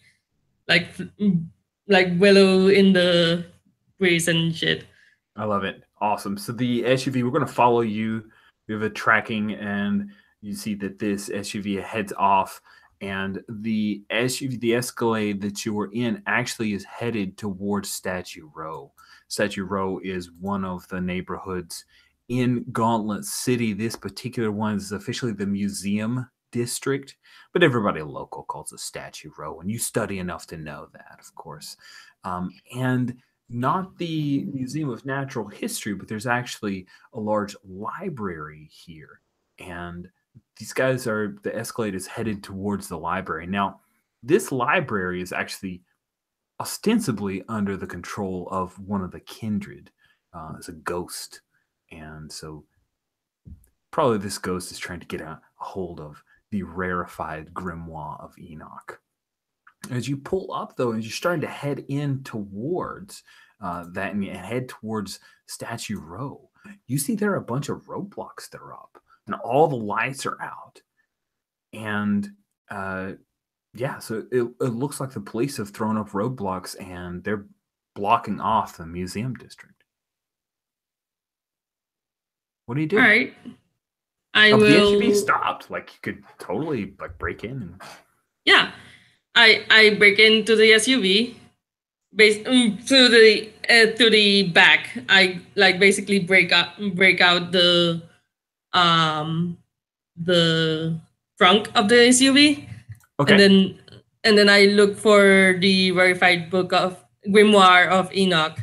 willow in the breeze and shit. I love it. Awesome. So the SUV, we're going to follow you. We have a tracking, and you see that this SUV heads off, and the SUV, the Escalade that you were in, actually is headed towards Statue Row. Statue Row is one of the neighborhoods in Gauntlet City. This particular one is officially the museum district, but everybody local calls it Statue Row, and you study enough to know that, of course. And not the Museum of Natural History, but there's actually a large library here. And these guys are, the Escalade is headed towards the library. Now, this library is actually ostensibly under the control of one of the Kindred. It's a ghost. And so probably this ghost is trying to get a hold of the rarefied grimoire of Enoch. As you pull up, though, and you're starting to head in towards that and head towards Statue Row, you see there are a bunch of roadblocks that are up, and all the lights are out. And yeah, so it looks like the police have thrown up roadblocks, and they're blocking off the museum district. What do you do? All right. I If will. the SUV stopped, like you could totally like break in. And... Yeah, I break into the SUV, to the back. I like basically break out the trunk of the SUV, Okay. and then I look for the verified book of Grimoire of Enoch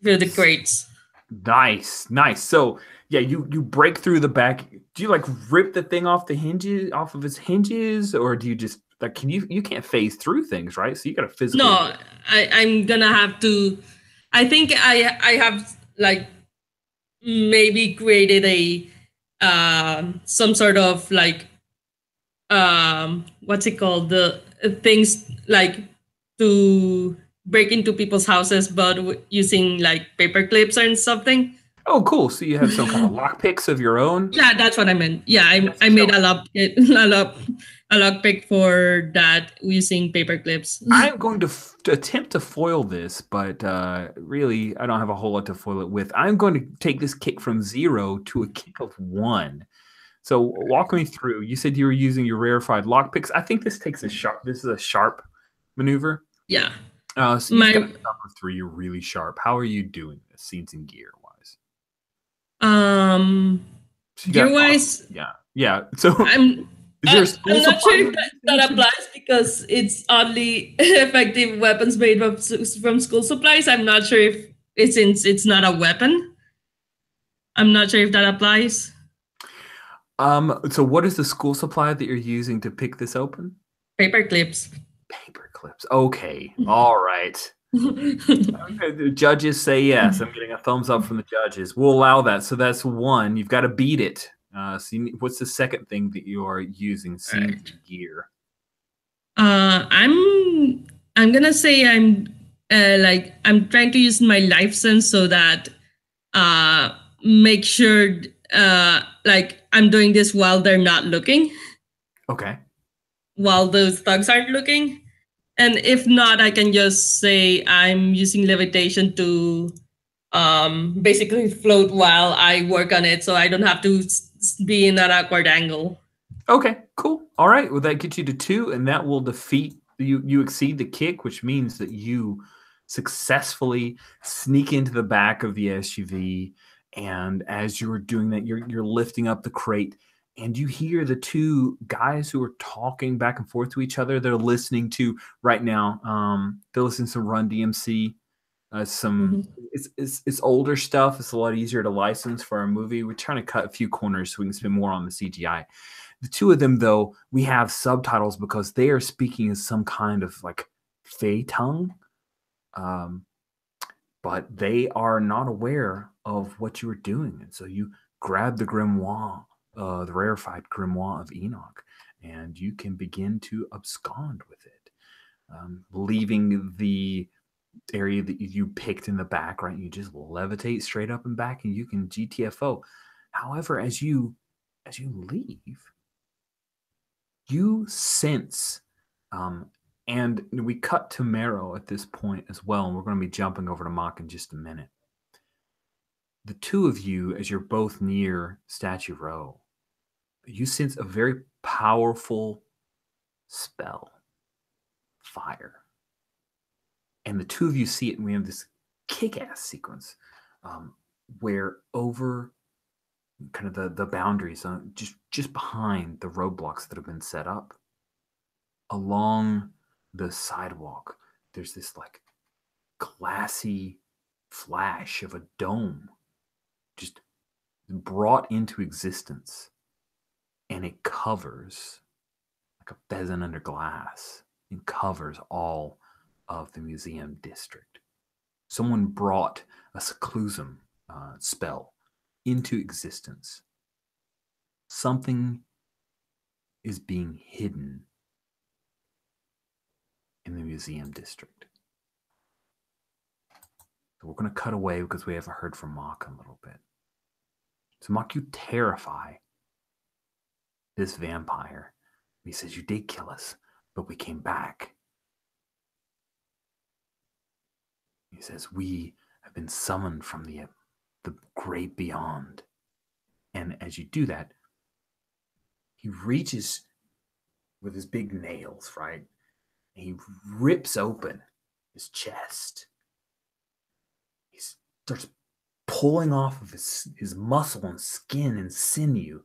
through the crates. Nice. So yeah, you break through the back. Do you like rip the thing off of its hinges, or do you just like you can't phase through things, right? So you got to physically. No, I'm gonna have to. I think I have like maybe created a some sort of like what's it called, the things like to break into people's houses, but using like paper clips and something. Oh, cool. So you have some kind of lock picks of your own. Yeah, that's what I meant. Yeah, I made a lock pick for that using paper clips. I'm going to attempt to foil this, but really, I don't have a whole lot to foil it with. I'm going to take this kick from 0 to a kick of 1. So walk me through. You said you were using your rarefied lock picks. I think this takes a sharp. This is a sharp maneuver. Yeah. So you've got number 3. You're really sharp. How are you doing this, scenes and gear wise? Gear wise, yeah. So I'm not sure if that applies because it's oddly effective weapons made from school supplies. I'm not sure if since it's not a weapon. I'm not sure if that applies. So what is the school supply that you're using to pick this open? Paper clips. Paper clips. Okay. All right. The judges say yes. I'm getting a thumbs up from the judges. We'll allow that. So that's 1. You've got to beat it. What's the second thing that you are using? Gear. I'm gonna say I'm trying to use my life sense so that make sure like I'm doing this while they're not looking. Okay. While those thugs aren't looking. And if not, I can just say I'm using levitation to basically float while I work on it, so I don't have to be in an awkward angle. Okay, cool. All right. Well, that gets you to 2, and that will defeat you. You exceed the kick, which means that you successfully sneak into the back of the SUV. And as you're doing that, you're lifting up the crate. And you hear the 2 guys who are talking back and forth to each other. They're listening to right now. They're listening to some Run DMC, it's older stuff. It's a lot easier to license for our movie. We're trying to cut a few corners so we can spend more on the CGI. The 2 of them, though, we have subtitles because they are speaking in some kind of like Fey tongue, but they are not aware of what you are doing, and so you grab the grimoire. The rarefied grimoire of Enoch, and you can begin to abscond with it, leaving the area that you picked in the back. Right, you just levitate straight up and back, and you can GTFO. However, as you leave, you sense, and we cut to Marrow at this point as well, and we're going to be jumping over to Mock in just a minute. The 2 of you, as you're both near Statue Row, you sense a very powerful spell, fire. And the 2 of you see it, and we have this kick-ass sequence where over kind of the boundaries, just behind the roadblocks that have been set up. Along the sidewalk, there's this like glassy flash of a dome just brought into existence, and it covers like a pheasant under glass. It covers all of the museum district. Someone brought a seclusum spell into existence. Something is being hidden in the museum district. So we're going to cut away because we haven't heard from Mock in a little bit. So Mock, you terrify this vampire. He says, you did kill us, but we came back. He says, we have been summoned from the great beyond. And as you do that, he reaches with his big nails, right? And he rips open his chest. He starts pulling off of his muscle and skin and sinew.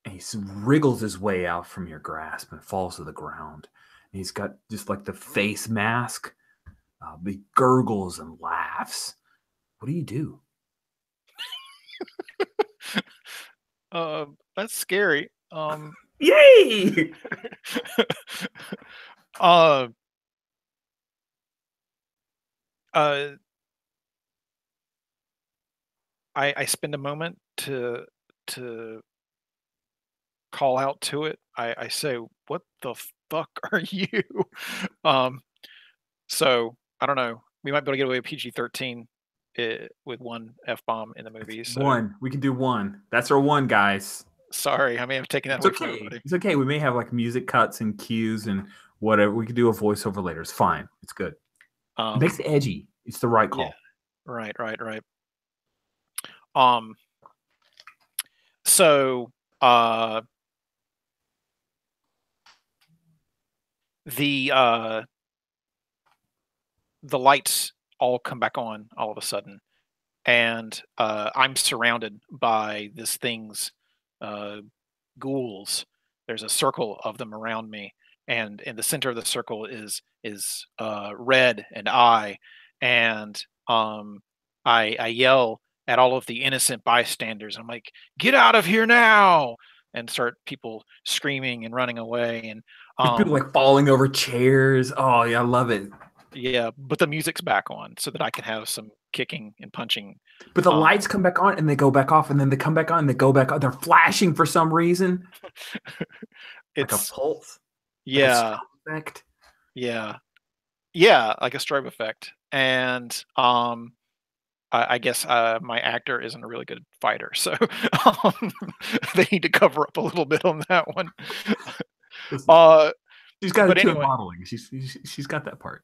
And he wriggles his way out from your grasp and falls to the ground. And he's got just like the face mask. He gurgles and laughs. What do you do? That's scary. Yay! I spend a moment to call out to it. I say, "What the fuck are you?" So I don't know. We might be able to get away with PG-13 with one F-bomb in the movie. So. One. We can do one. That's our one, guys. Sorry, I may have taken that It's away from okay. everybody. It's okay. We may have like music cuts and cues and whatever. We could do a voiceover later. It's fine. It's good. It makes it edgy. It's the right call. Yeah. Right. So the lights all come back on all of a sudden, and I'm surrounded by this thing's ghouls. There's a circle of them around me, and in the center of the circle is Red and I, and I yell at all of the innocent bystanders. I'm like, "Get out of here now!" and start people screaming and running away, and people like falling over chairs. Oh yeah, I love it. Yeah, but the music's back on so that I can have some kicking and punching. But the lights come back on and they go back off, and then they come back on and they go back on. They're flashing for some reason. It's like a pulse. Yeah. Like a effect. Yeah, like a strobe effect. And I guess my actor isn't a really good fighter, so they need to cover up a little bit on that one. She's got it anyway. modeling. She's got that part.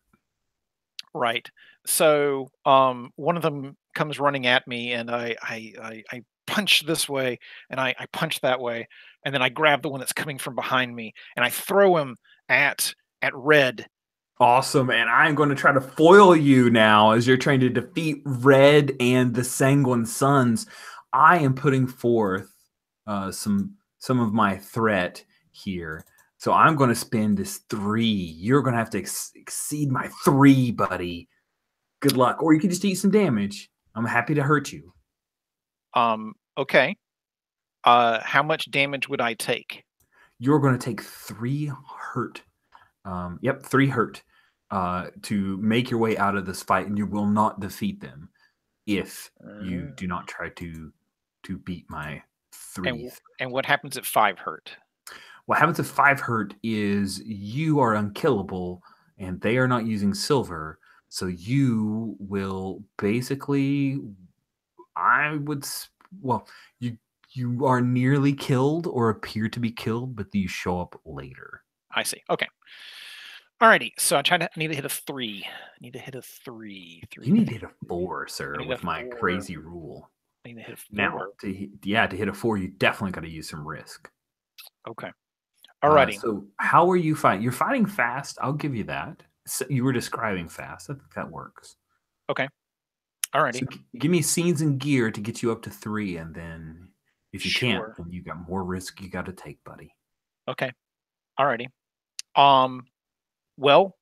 Right. So one of them comes running at me, and I punch this way, and I punch that way, and then I grab the one that's coming from behind me, and I throw him at Red. Awesome, and I'm going to try to foil you now as you're trying to defeat Red and the Sanguine Sons. I am putting forth some of my threat here. So I'm going to spend this 3. You're going to have to exceed my 3, buddy. Good luck. Or you can just eat some damage. I'm happy to hurt you. Okay. How much damage would I take? You're going to take 3 hurt. 3 hurt to make your way out of this fight, and you will not defeat them if you do not try to beat my 3. And what happens at 5 hurt? What happens at 5 hurt is you are unkillable, and they are not using silver, so you will basically, you are nearly killed or appear to be killed, but you show up later. I see. Okay. Alrighty. So I need to hit a 3. I need to hit a 3. You need to hit a 4, sir, with my crazy rule. I need to hit a 4. Now, to hit a 4, you definitely got to use some risk. Okay. Alrighty. So how are you fighting? You're fighting fast. I'll give you that. So you were describing fast. I think that works. Okay. Alrighty. So give me scenes and gear to get you up to 3, and then if you can't, Sure. then you got more risk you got to take, buddy. Okay. Alrighty. Well,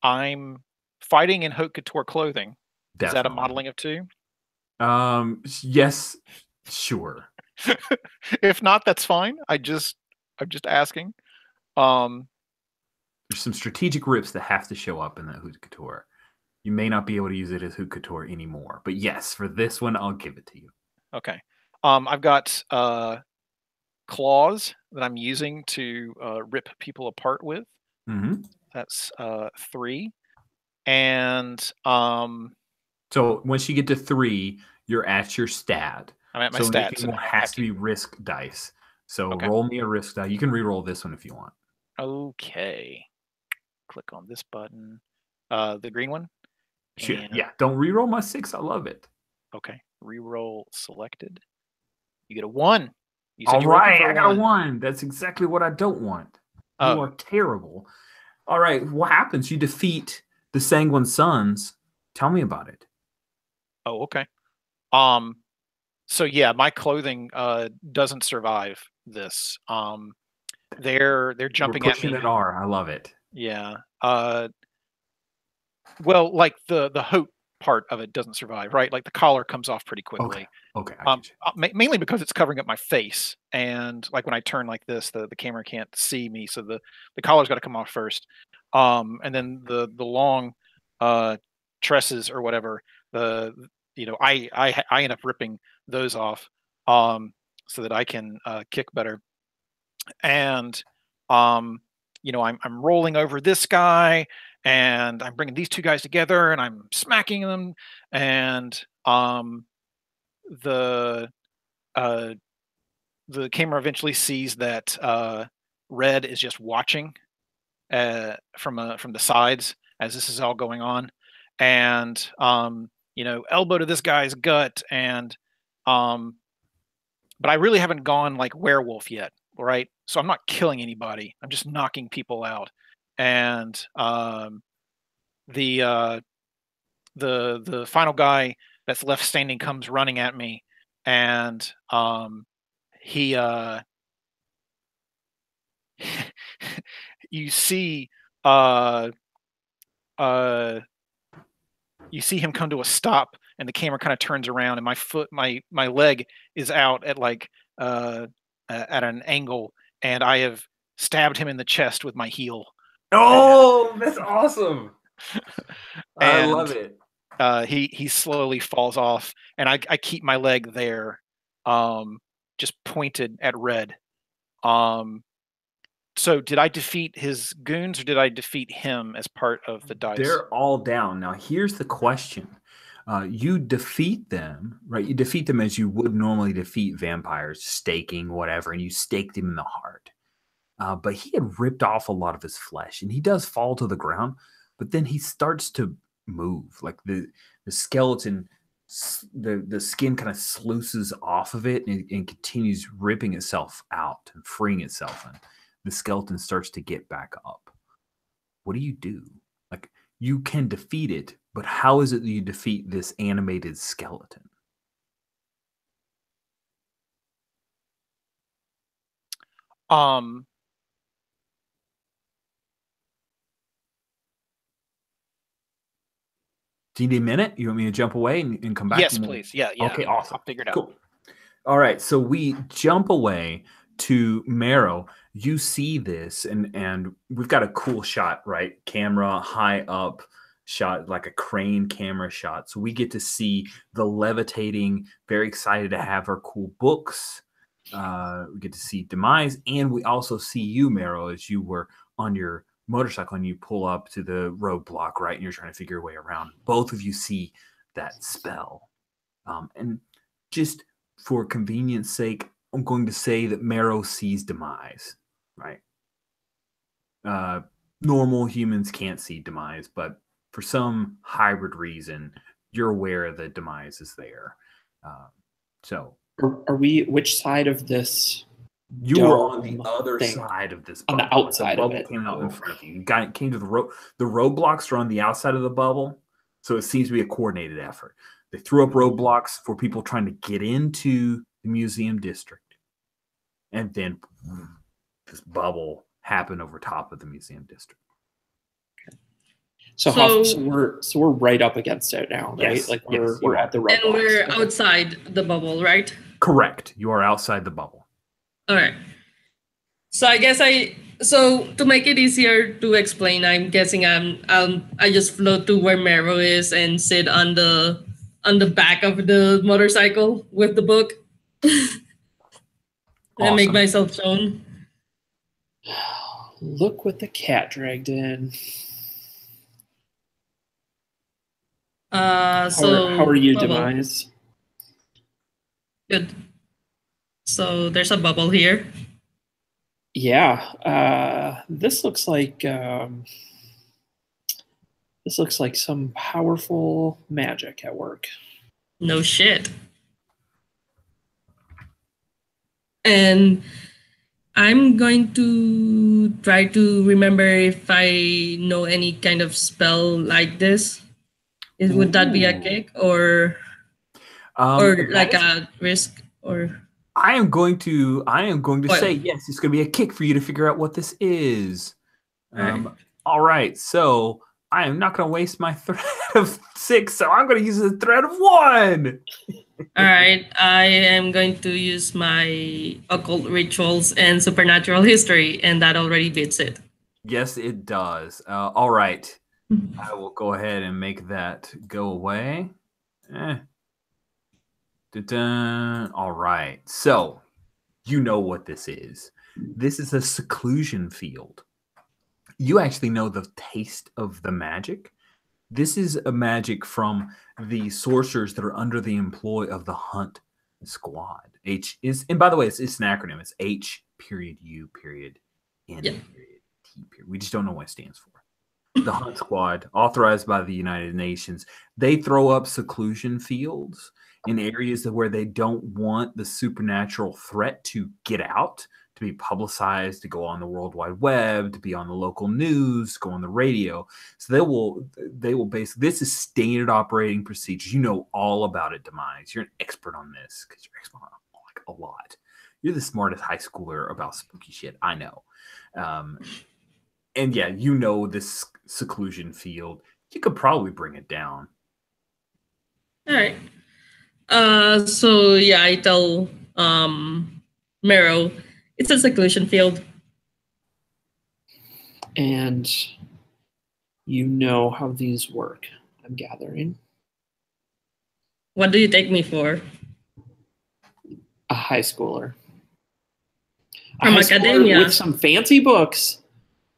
I'm fighting in haute couture clothing. Is that a Definitely. modeling of 2? Yes, sure. If not, that's fine. I'm just asking. There's some strategic rips that have to show up in that haute couture. You may not be able to use it as haute couture anymore, but yes, for this one, I'll give it to you. Okay. I've got claws that I'm using to rip people apart with. Mm-hmm. That's 3. And so once you get to 3, you're at your stat. I'm at my so stats. So it has to be risk dice. So okay. Roll me a risk die. You can re-roll this one if you want. Okay. Click on this button. The green one? Sure. Yeah, don't re-roll my 6. I love it. Okay. Re-roll selected. You get a 1. You said all right, I got a 1. That's exactly what I don't want. You are terrible. All right, what happens? You defeat the Sanguine Sons. Tell me about it. Oh, okay. So yeah, my clothing doesn't survive this. They're jumping We're at me. Pushing it R. I love it. Yeah. Well, like the haute part of it doesn't survive, right? Like the collar comes off pretty quickly. Okay. Mainly because it's covering up my face, and like when I turn like this, the camera can't see me, so the collar's got to come off first. And then the long tresses or whatever, I end up ripping those off so that I can kick better. And I'm rolling over this guy, and I'm bringing these 2 guys together, and I'm smacking them, and the camera eventually sees that Red is just watching from the sides as this is all going on, and elbow to this guy's gut, and but I really haven't gone like werewolf yet, right? So I'm not killing anybody. I'm just knocking people out, and the final guy that's left standing comes running at me, and he you see him come to a stop, and the camera kind of turns around, and my leg is out at like at an angle, and I have stabbed him in the chest with my heel. Oh, that's awesome! I love it. He slowly falls off, and I keep my leg there, just pointed at Red. So did I defeat his goons, or did I defeat him as part of the dice? They're all down. Now, here's the question. You defeat them, right? You defeat them as you would normally defeat vampires, staking, whatever, and you staked him in the heart. But he had ripped off a lot of his flesh, and he does fall to the ground, but then he starts to move. Like the skeleton, the skin kind of sluices off of it and continues ripping itself out and freeing itself. And the skeleton starts to get back up. What do you do? Like, you can defeat it, but how is it that you defeat this animated skeleton? Do you need a minute? You want me to jump away and come back? Yes, please. Yeah. Okay, awesome. I'll figure it out. Cool. All right, so we jump away to Marrow. You see this, and we've got a cool shot, right? Camera high up shot, like a crane camera shot. So we get to see the levitating, very excited to have her cool books. We get to see Demise, and we also see you, Marrow, as you were on your motorcycle and you pull up to the roadblock, right? And you're trying to figure your way around. Both of you see that spell. And just for convenience sake, I'm going to say that Marrow sees Demise, right? Normal humans can't see Demise, but for some hybrid reason, you're aware that Demise is there. So, are we? Which side of this? You were on the other side of this bubble. On the outside the bubble of it. Came out in front of you. You came to the roadblocks are on the outside of the bubble. So it seems to be a coordinated effort. They threw up roadblocks for people trying to get into the museum district. And then this bubble happened over top of the museum district. So we're right up against it now, right? Yes, like yes, we're at the roadblocks. And we're outside the bubble, right? Correct. You are outside the bubble. All right. So I guess so to make it easier to explain, I'm guessing I just float to where Mero is and sit on the back of the motorcycle with the book. And make myself shown. Look what the cat dragged in. How are you, bubble. Demise? Good. So there's a bubble here. Yeah. This looks like some powerful magic at work. No shit. And I'm going to try to remember if I know any kind of spell like this. Would that be a kick or like a risk or? I am going to say yes. It's going to be a kick for you to figure out what this is. All right. So I am not going to waste my threat of 6. So I'm going to use a threat of 1. All right. I am going to use my occult rituals and supernatural history, and that already beats it. Yes, it does. All right. I will go ahead and make that go away. All right. So, you know what this is. This is a seclusion field. You actually know the taste of the magic. This is a magic from the sorcerers that are under the employ of the Hunt Squad. And by the way, it's an acronym. It's H.U.N. T. We just don't know what it stands for. The Hunt Squad, authorized by the United Nations, they throw up seclusion fields in areas where they don't want the supernatural threat to get out, to be publicized, to go on the World Wide Web, to be on the local news, go on the radio. So they will basically, this is standard operating procedures. You know all about it, Demise. You're an expert on this because you're expert on like a lot. You're the smartest high schooler about spooky shit I know. And yeah, you know this seclusion field. You could probably bring it down. All right. So yeah, I tell Mero, it's a seclusion field. And you know how these work, I'm gathering. What do you take me for? A high schooler. From academia. With some fancy books,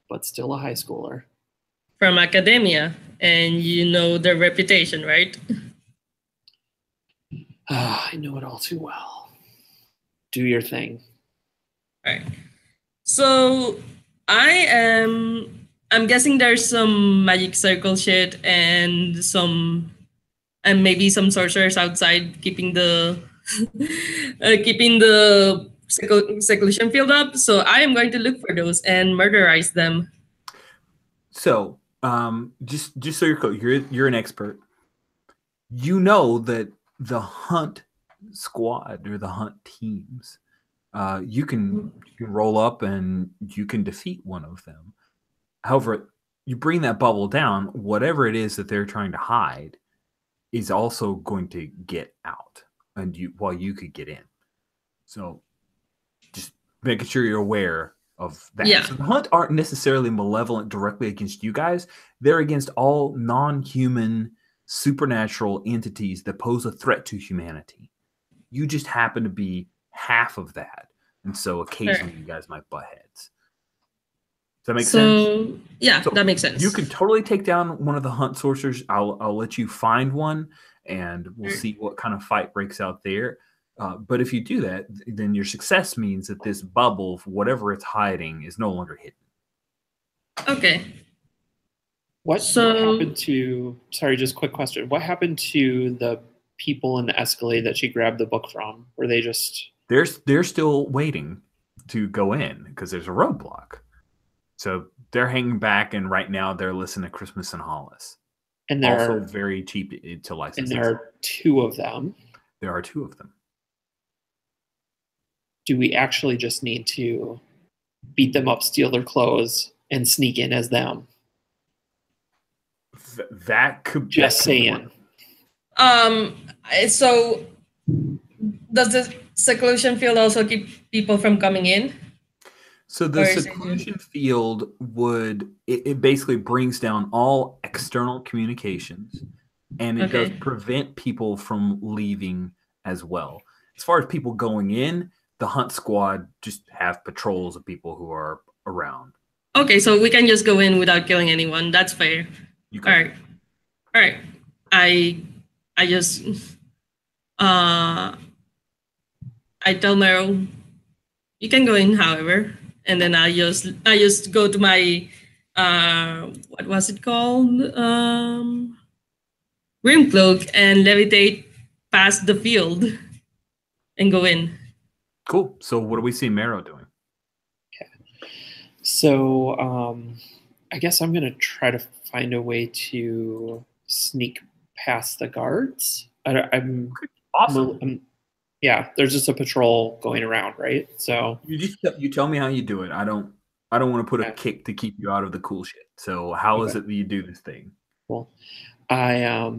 but still a high schooler. From academia, and you know their reputation, right? I know it all too well. Do your thing. All right. So I'm guessing there's some magic circle shit and maybe some sorcerers outside keeping the seclusion field up. So I am going to look for those and murderize them. So just so you're clear, you're an expert. You know that the Hunt Squad or the Hunt teams, you can roll up and you can defeat one of them. However, you bring that bubble down, whatever it is that they're trying to hide is also going to get out, and while you could get in. So just making sure you're aware of that. Yeah. So the Hunt aren't necessarily malevolent directly against you guys. They're against all non-human supernatural entities that pose a threat to humanity. You just happen to be half of that. And so occasionally you guys might butt heads. Does that make sense? Yeah, that makes sense. You can totally take down one of the Hunt sorcerers. I'll let you find one, and we'll see what kind of fight breaks out there. But if you do that, then your success means that this bubble, whatever it's hiding, is no longer hidden. Okay. What happened to, sorry, just quick question. What happened to the people in the Escalade that she grabbed the book from? Were they just... They're still waiting to go in because there's a roadblock. So they're hanging back, and right now they're listening to Christmas in Hollis. And there also are very cheap to license. And there are 2 of them. There are 2 of them. Do we actually just need to beat them up, steal their clothes, and sneak in as them? That could Just that saying. So does the seclusion field also keep people from coming in? So the seclusion field it basically brings down all external communications, and it does prevent people from leaving as well. As far as people going in, the hunt squad just have patrols of people who are around. Okay, so we can just go in without killing anyone. That's fair. All right. I just I tell Meryl, you can go in, however, and then I just go to my what was it called? Grim cloak and levitate past the field and go in. Cool. So what do we see Meryl doing? Okay. So I guess I'm gonna try to find a way to sneak past the guards. Awesome. Yeah, there's just a patrol going around, right? So you tell me how you do it. I don't want to put a kick to keep you out of the cool shit. So how is it that you do this thing? Well, I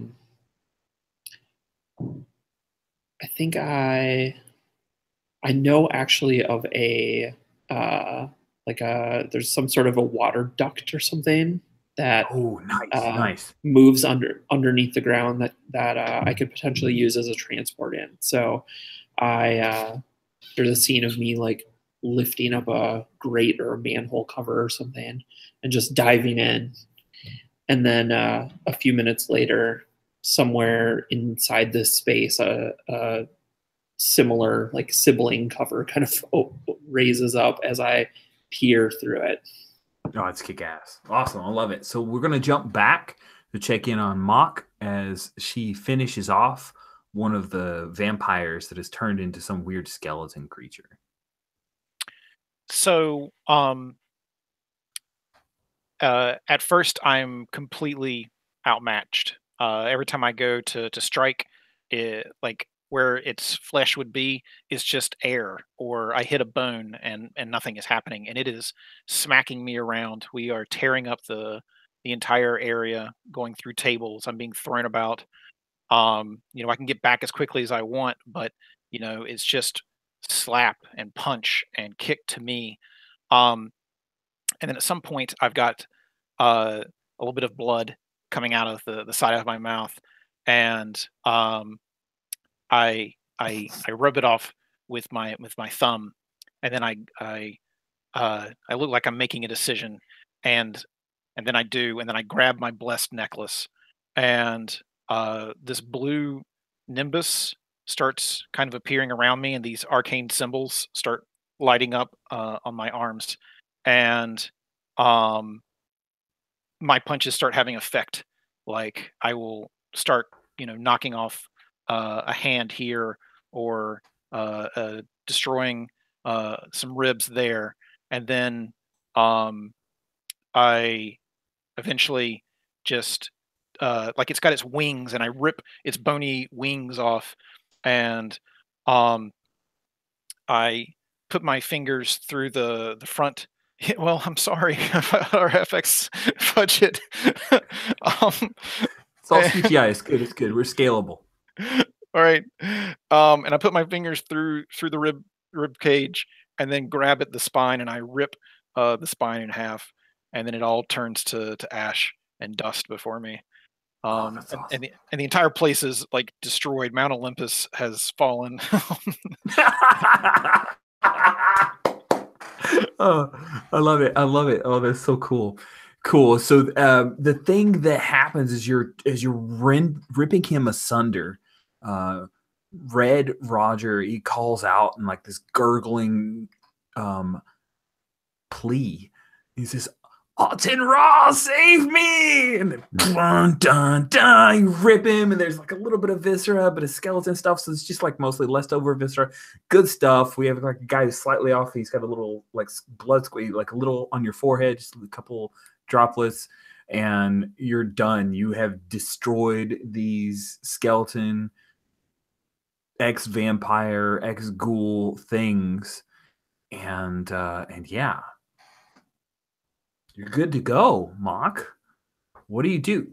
think I know actually of a there's some sort of a water duct or something that nice moves underneath the ground that I could potentially use as a transport in. So there's a scene of me like lifting up a grate or a manhole cover or something and just diving in, and then a few minutes later, somewhere inside this space, a similar like sibling cover kind of raises up as I peer through it. Oh, it's kick-ass. Awesome. I love it. So we're going to jump back to check in on Mock as she finishes off one of the vampires that has turned into some weird skeleton creature. So at first I'm completely outmatched. Every time I go to strike, like where its flesh would be is just air, or I hit a bone and nothing is happening, and it is smacking me around. We are tearing up the entire area, going through tables. I'm being thrown about. I can get back as quickly as I want, but it's just slap and punch and kick to me. And then at some point I've got a little bit of blood coming out of the side of my mouth, and I rub it off with my thumb, and then I look like I'm making a decision, and then I do, and then I grab my blessed necklace, and this blue nimbus starts kind of appearing around me, and these arcane symbols start lighting up on my arms, and my punches start having effect. Like I will start, knocking off a hand here, or destroying some ribs there, and then I eventually just like it's got its wings, and I rip its bony wings off, and I put my fingers through the front. Well, I'm sorry about our FX budget. It's all CGI. It's good. It's good. We're scalable. All right. And I put my fingers through the rib cage, and then grab at the spine, and I rip the spine in half, and then it all turns to ash and dust before me. That's awesome. And the entire place is like destroyed. Mount Olympus has fallen. Oh, I love it. I love it. Oh, that's so cool. Cool. So the thing that happens is you're ripping him asunder. Red Roger, he calls out in like this gurgling plea. He says, Alton Raw, save me! And then dun, dun, dun, you rip him, and there's like a little bit of viscera, but it's skeleton stuff, so it's just like mostly leftover viscera. Good stuff. We have like a guy who's slightly off. He's got a little like blood squeeze, like a little on your forehead, just a couple droplets. and you're done. You have destroyed these skeleton, ex-vampire, ex-ghoul things, and yeah, you're good to go, Mock. What do you do?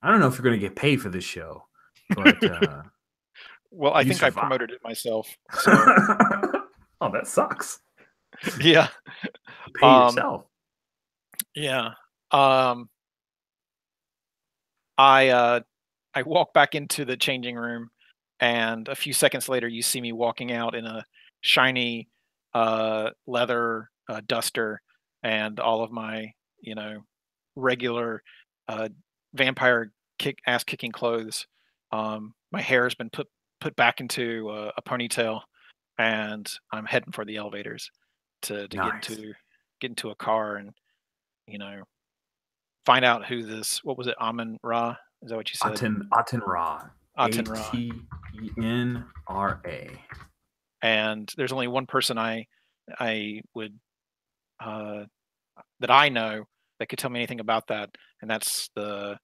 I don't know if you're going to get paid for this show, but well, I you think I survived. promoted it myself. So Oh, that sucks. yeah, Pay yourself. yeah. I walk back into the changing room, and a few seconds later, you see me walking out in a shiny leather duster and all of my, regular vampire ass kicking clothes. My hair has been put back into a ponytail, and I'm heading for the elevators to Nice. get into a car and you know find out who this, what was it, Amun Ra? Is that what you said? Aten Ra. Aten Ra. Atenra. And there's only one person I would that I know that could tell me anything about that, and that's the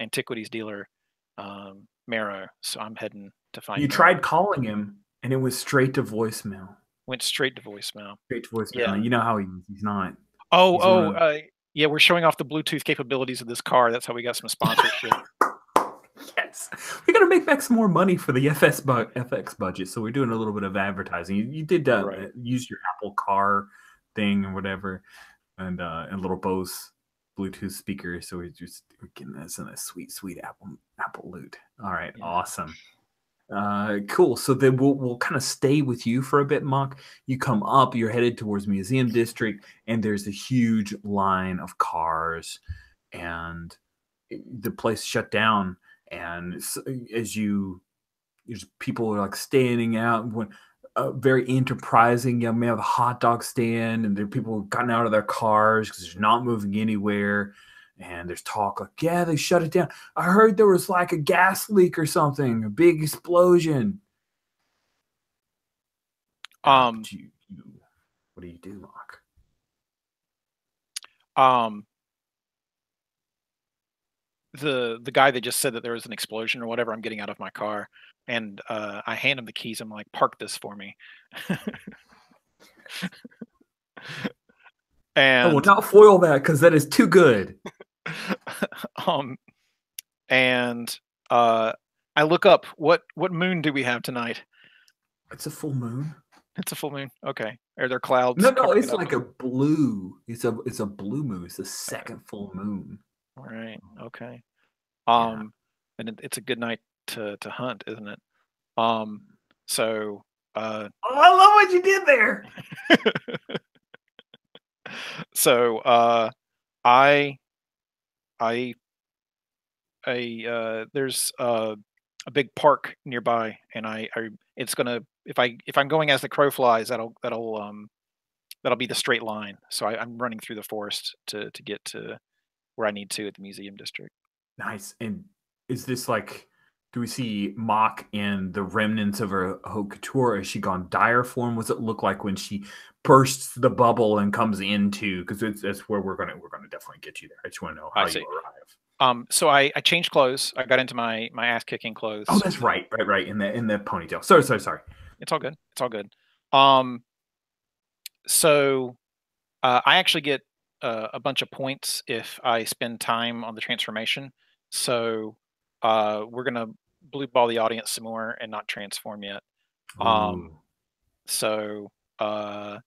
antiquities dealer, Marrow. So I'm heading to find You him. tried calling him, and it was straight to voicemail. Went straight to voicemail. Straight to voicemail. Yeah. You know how he's not. Yeah, we're showing off the Bluetooth capabilities of this car. That's how we got some sponsorship. Yes, we got to make back some more money for the FX budget, so we're doing a little bit of advertising. You did Right. use your Apple Car thing or whatever, and little Bose Bluetooth speaker, so we're getting this in a sweet Apple loot. All right, Yeah. awesome. Cool. So then we'll kind of stay with you for a bit, Mock. You come up, you're headed towards Museum District, and there's a huge line of cars, and the place shut down. And as there's people are like standing out. When a very enterprising young man with a hot dog stand, and there are people who've gotten out of their cars because they're not moving anywhere. And there's talk like, yeah, they shut it down. I heard there was like a gas leak or something, a big explosion. What do you do, Mock? The guy that just said that there was an explosion or whatever, I'm getting out of my car, and I hand him the keys. I'm like, park this for me. And I will not foil that because that is too good. And I look up, what moon do we have tonight? It's a full moon. It's a full moon. Okay. Are there clouds? No, it's like a blue. It's a blue moon. It's the second full moon. All right. Okay. Yeah. And it's a good night to hunt, isn't it? So I love what you did there. So there's a big park nearby, and it's gonna, if I'm going as the crow flies, that'll be the straight line. So I'm running through the forest to get to where I need to at the Museum District. Nice. And is this like, do we see Mock and the remnants of her haute couture? Has she gone dire form? What's it look like when she bursts the bubble and comes into? Because that's where we're gonna definitely get you there. I just want to know how you arrive. So I changed clothes. I got into my ass kicking clothes. Oh, that's right. In the ponytail. Sorry. It's all good. It's all good. So I actually get a bunch of points if I spend time on the transformation. So we're gonna blue ball the audience some more and not transform yet. So but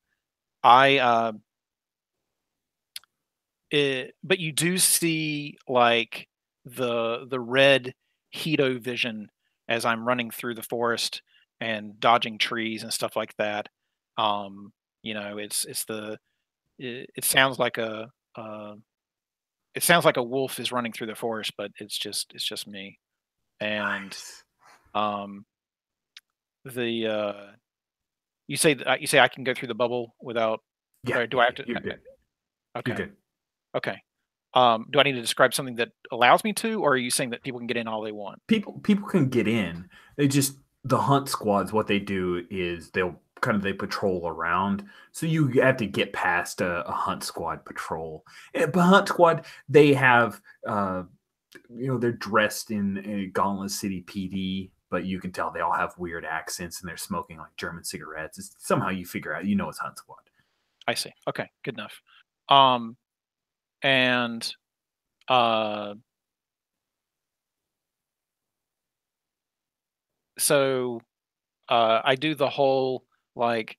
you do see like the red Hedo vision as I'm running through the forest and dodging trees and stuff like that. It sounds like a wolf is running through the forest, but it's just me. And you say I can go through the bubble without. Yeah. Do I have to? You're good. Okay. You're good. Okay. Do I need to describe something that allows me to, or are you saying that people can get in all they want? People can get in. The hunt squads, what they do is they'll kind of they patrol around. So you have to get past a hunt squad patrol. But hunt squad, they have, they're dressed in a Gauntlet City PD, but you can tell they all have weird accents and they're smoking like German cigarettes. Somehow you figure out, it's hunt squad. I see. Okay, good enough. And so I do the whole like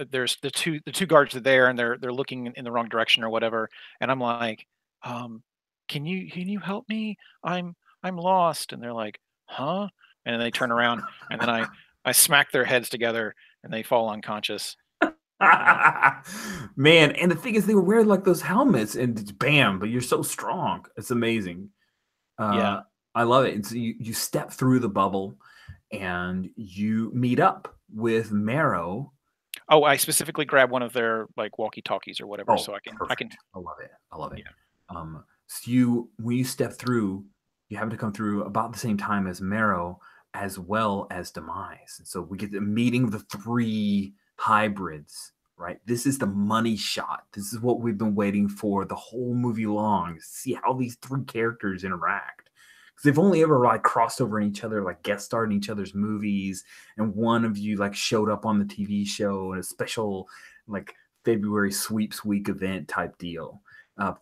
there's the two guards are there and they're looking in the wrong direction or whatever, and I'm like, can you help me? I'm lost. And they're like, huh? And then they turn around and then I smack their heads together and they fall unconscious. Man, and the thing is, they were wearing like those helmets, and bam! But you're so strong. It's amazing. Yeah, I love it. And so you step through the bubble, and you meet up with Marrow. Oh, I specifically grab one of their like walkie-talkies or whatever, so I can. I love it. I love it. Yeah. So when you step through, you happen to come through about the same time as Marrow, as well as Demise. And so we get the meeting of the three hybrids, right? This is the money shot. This is what we've been waiting for the whole movie long. See how these three characters interact. Because they've only ever like crossed over in each other, like guest starred in each other's movies. And one of you like showed up on the TV show in a special like February sweeps week event type deal.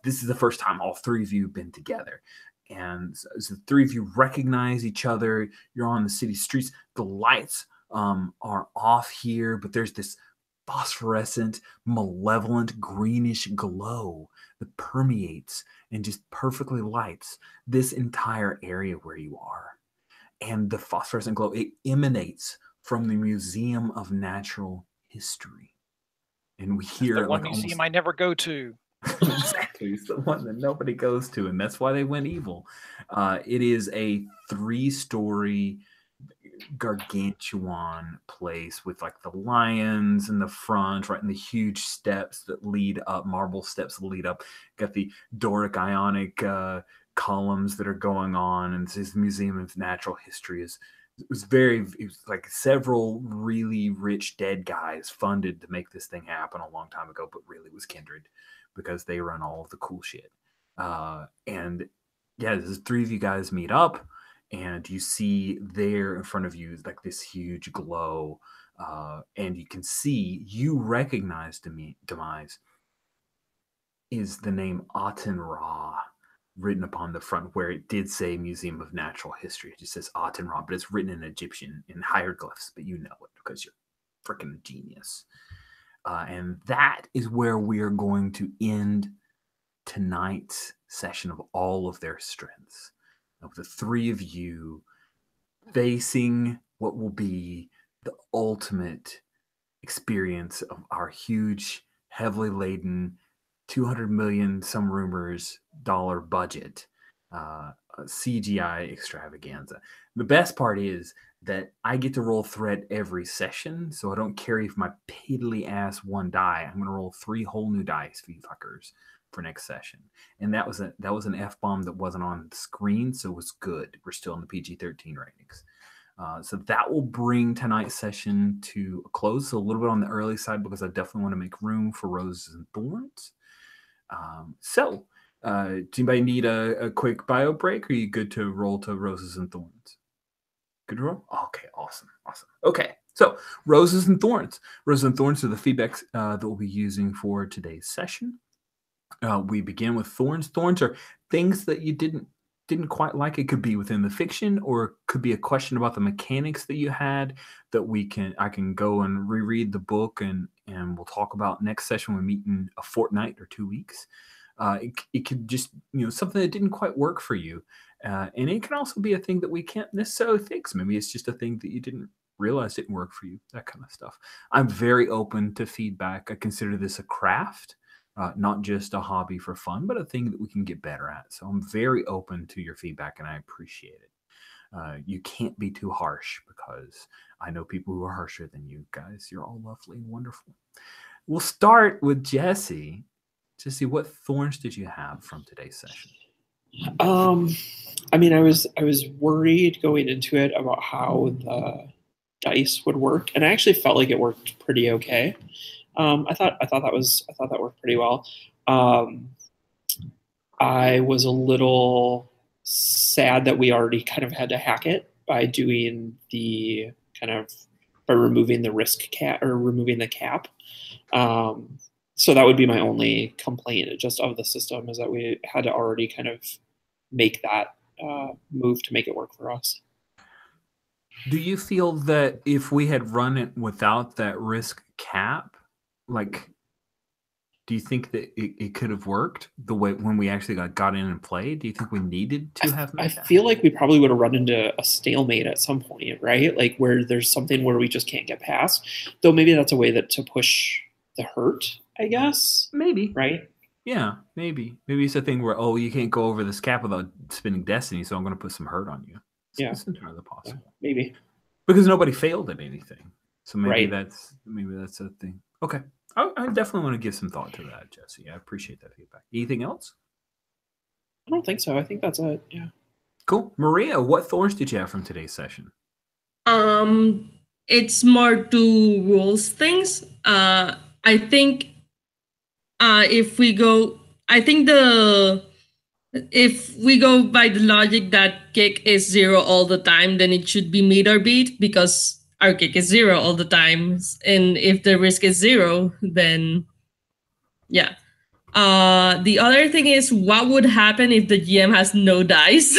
This is the first time all three of you have been together. And so the three of you recognize each other. You're on the city streets. The lights are off here, but there's this phosphorescent, malevolent, greenish glow that permeates and just perfectly lights this entire area where you are. And the phosphorescent glow, it emanates from the Museum of Natural History. And we hear the one like museum I never go to. Exactly. It's the one that nobody goes to, and that's why they went evil. It is a 3-story gargantuan place with like the lions in the front, right, and the huge steps that lead up, marble steps that lead up. Got the Doric Ionic columns that are going on, and this Museum of Natural History it was like several really rich dead guys funded to make this thing happen a long time ago, but really it was Kindred, because they run all of the cool shit. And yeah, the three of you guys meet up, and you see there in front of you like this huge glow, and you recognize Demise is the name Aten Ra written upon the front, where it did say Museum of Natural History. It just says Aten Ra, but it's written in Egyptian in hieroglyphs, but you know it because you're freaking genius. And that is where we are going to end tonight's session of all of their strengths, of the three of you facing what will be the ultimate experience of our huge, heavily laden, 200 million, some rumors, dollar budget CGI extravaganza. The best part is that I get to roll threat every session, so I don't carry my piddly ass 1 die. I'm going to roll 3 whole new dice for you fuckers for next session. And that was an F-bomb that wasn't on the screen, so it was good. We're still in the PG-13 ratings. So that will bring tonight's session to a close. So a little bit on the early side, because I definitely want to make room for Roses and Thorns. Do anybody need a quick bio break? Or are you good to roll to Roses and Thorns? Good roll? Okay, awesome. Okay, so Roses and Thorns. Roses and Thorns are the feedbacks that we'll be using for today's session. We begin with Thorns. Thorns are things that you didn't quite like. It could be within the fiction, or it could be a question about the mechanics that you had that I can go and reread the book and we'll talk about next session. We meet in a fortnight or 2 weeks. It could just, something that didn't quite work for you. And it can also be a thing that we can't necessarily fix. Maybe it's just a thing that you didn't realize didn't work for you, that kind of stuff. I'm very open to feedback. I consider this a craft, not just a hobby for fun, but a thing that we can get better at. So I'm very open to your feedback, and I appreciate it. You can't be too harsh, because I know people who are harsher than you guys. You're all lovely and wonderful. We'll start with Jesse. Jesse, what thorns did you have from today's session? I mean, I was worried going into it about how the dice would work, and I actually felt like it worked pretty okay. I thought that worked pretty well. I was a little sad that we already kind of had to hack it by doing the by removing the risk cap or removing the cap. So that would be my only complaint just of the system, is that we had to already kind of make that move to make it work for us. Do you feel that if we had run it without that risk cap, like, do you think that it could have worked the way when we actually got in and played? Do you think we needed to have? I feel like we probably would have run into a stalemate at some point, right? Like where there's something where we just can't get past. Though maybe that's a way to push the hurt, I guess. Maybe. Right? Yeah, maybe. Maybe it's a thing where, oh, you can't go over this cap without spinning destiny, so I'm going to put some hurt on you. It's entirely possible. Yeah, maybe. Because nobody failed at anything. So maybe right. that's a thing. Okay. I definitely want to give some thought to that, Jesse. I appreciate that feedback. Anything else? I don't think so. I think that's it. Yeah. Cool. Maria, what thorns did you have from today's session? It's more to rules things. I think if we go by the logic that kick is 0 all the time, then it should be meet or beat, because our kick is 0 all the time. And if the risk is 0, then yeah. The other thing is, what would happen if the GM has no dice?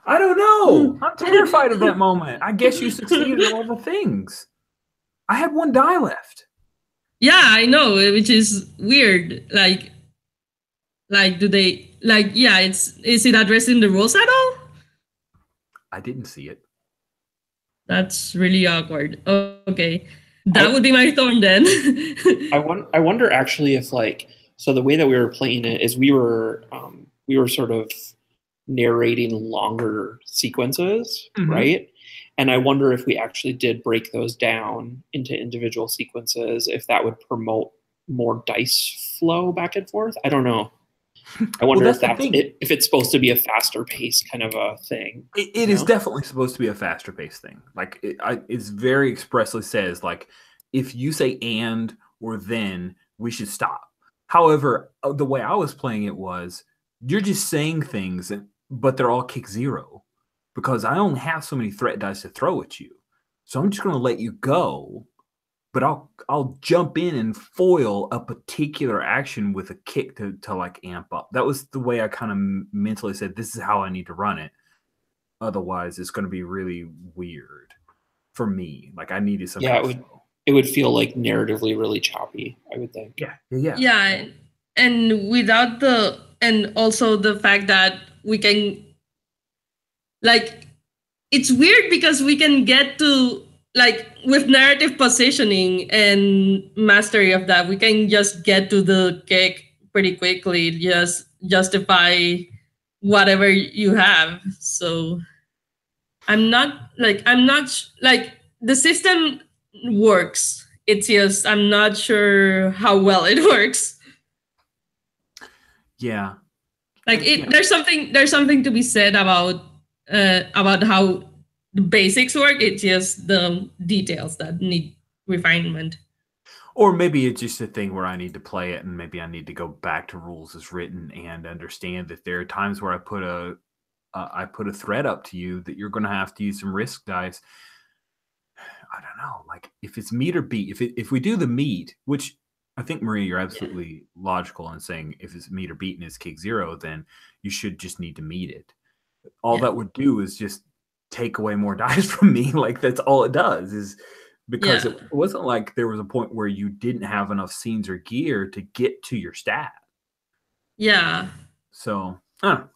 I don't know. I'm terrified of that moment. I guess you succeeded at all the things. I had 1 die left. Yeah, I know, which is weird. Like do they is it addressed in the rules at all? I didn't see it. That's really awkward. Okay. That would be my thorn then. I wonder actually if so the way that we were playing it is we were sort of narrating longer sequences, right? And I wonder if we actually did break those down into individual sequences, if that would promote more dice flow back and forth. I don't know. I wonder if it's supposed to be a faster pace kind of a thing. It is definitely supposed to be a faster pace thing. Like it's very expressly says, like, if you say and or then, we should stop. However, the way I was playing it was, you're just saying things, but they're all kick 0 because I only have so many threat dice to throw at you. So I'm just going to let you go, but I'll jump in and foil a particular action with a kick to like amp up. That was the way I kind of mentally said, this is how I need to run it. Otherwise, it's going to be really weird for me. Like, I needed some. Yeah, it would feel like narratively really choppy, I would think. Yeah, and without and also the fact that we can, like, it's weird because we can get to, like, with narrative positioning and mastery of that, we can just get to the kick pretty quickly, just justify whatever you have. So the system works. It's just, I'm not sure how well it works. Yeah. Like there's something to be said about how the basics work. It's just the details that need refinement. Or maybe it's just a thing where I need to play it, and maybe I need to go back to rules as written and understand that there are times where I put a threat up to you that you're going to have to use some risk dice. I don't know, like, if it's meet or beat. If we do the meet, which I think, Maria, you're absolutely logical in saying if it's meet or beat and it's kick 0, then you should just need to meet it. All that would do is just take away more dice from me. Like, that's all it does, is because it wasn't like there was a point where you didn't have enough scenes or gear to get to your stat. Yeah. So I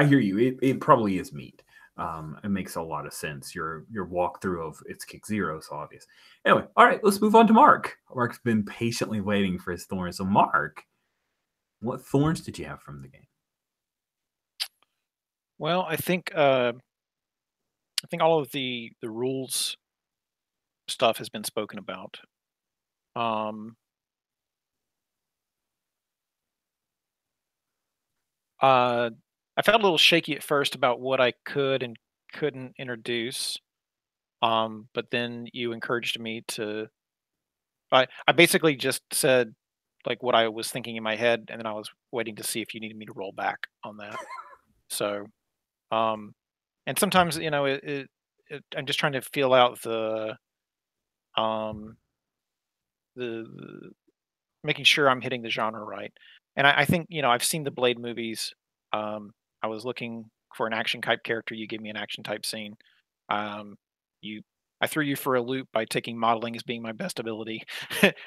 hear you. It probably is meat. It makes a lot of sense. Your walkthrough of it's kick 0 is so obvious. Anyway, all right, let's move on to Mark. Mark's been patiently waiting for his thorns. So, Mark, what thorns did you have from the game? Well, I think all of the rules stuff has been spoken about. I felt a little shaky at first about what I could and couldn't introduce. But then you encouraged me to. I basically just said like what I was thinking in my head, and then I was waiting to see if you needed me to roll back on that. So, and sometimes I'm just trying to feel out um, the making sure I'm hitting the genre right. And I think I've seen the Blade movies. I was looking for an action type character. You gave me an action type scene. Um, you I threw you for a loop by taking modeling as being my best ability.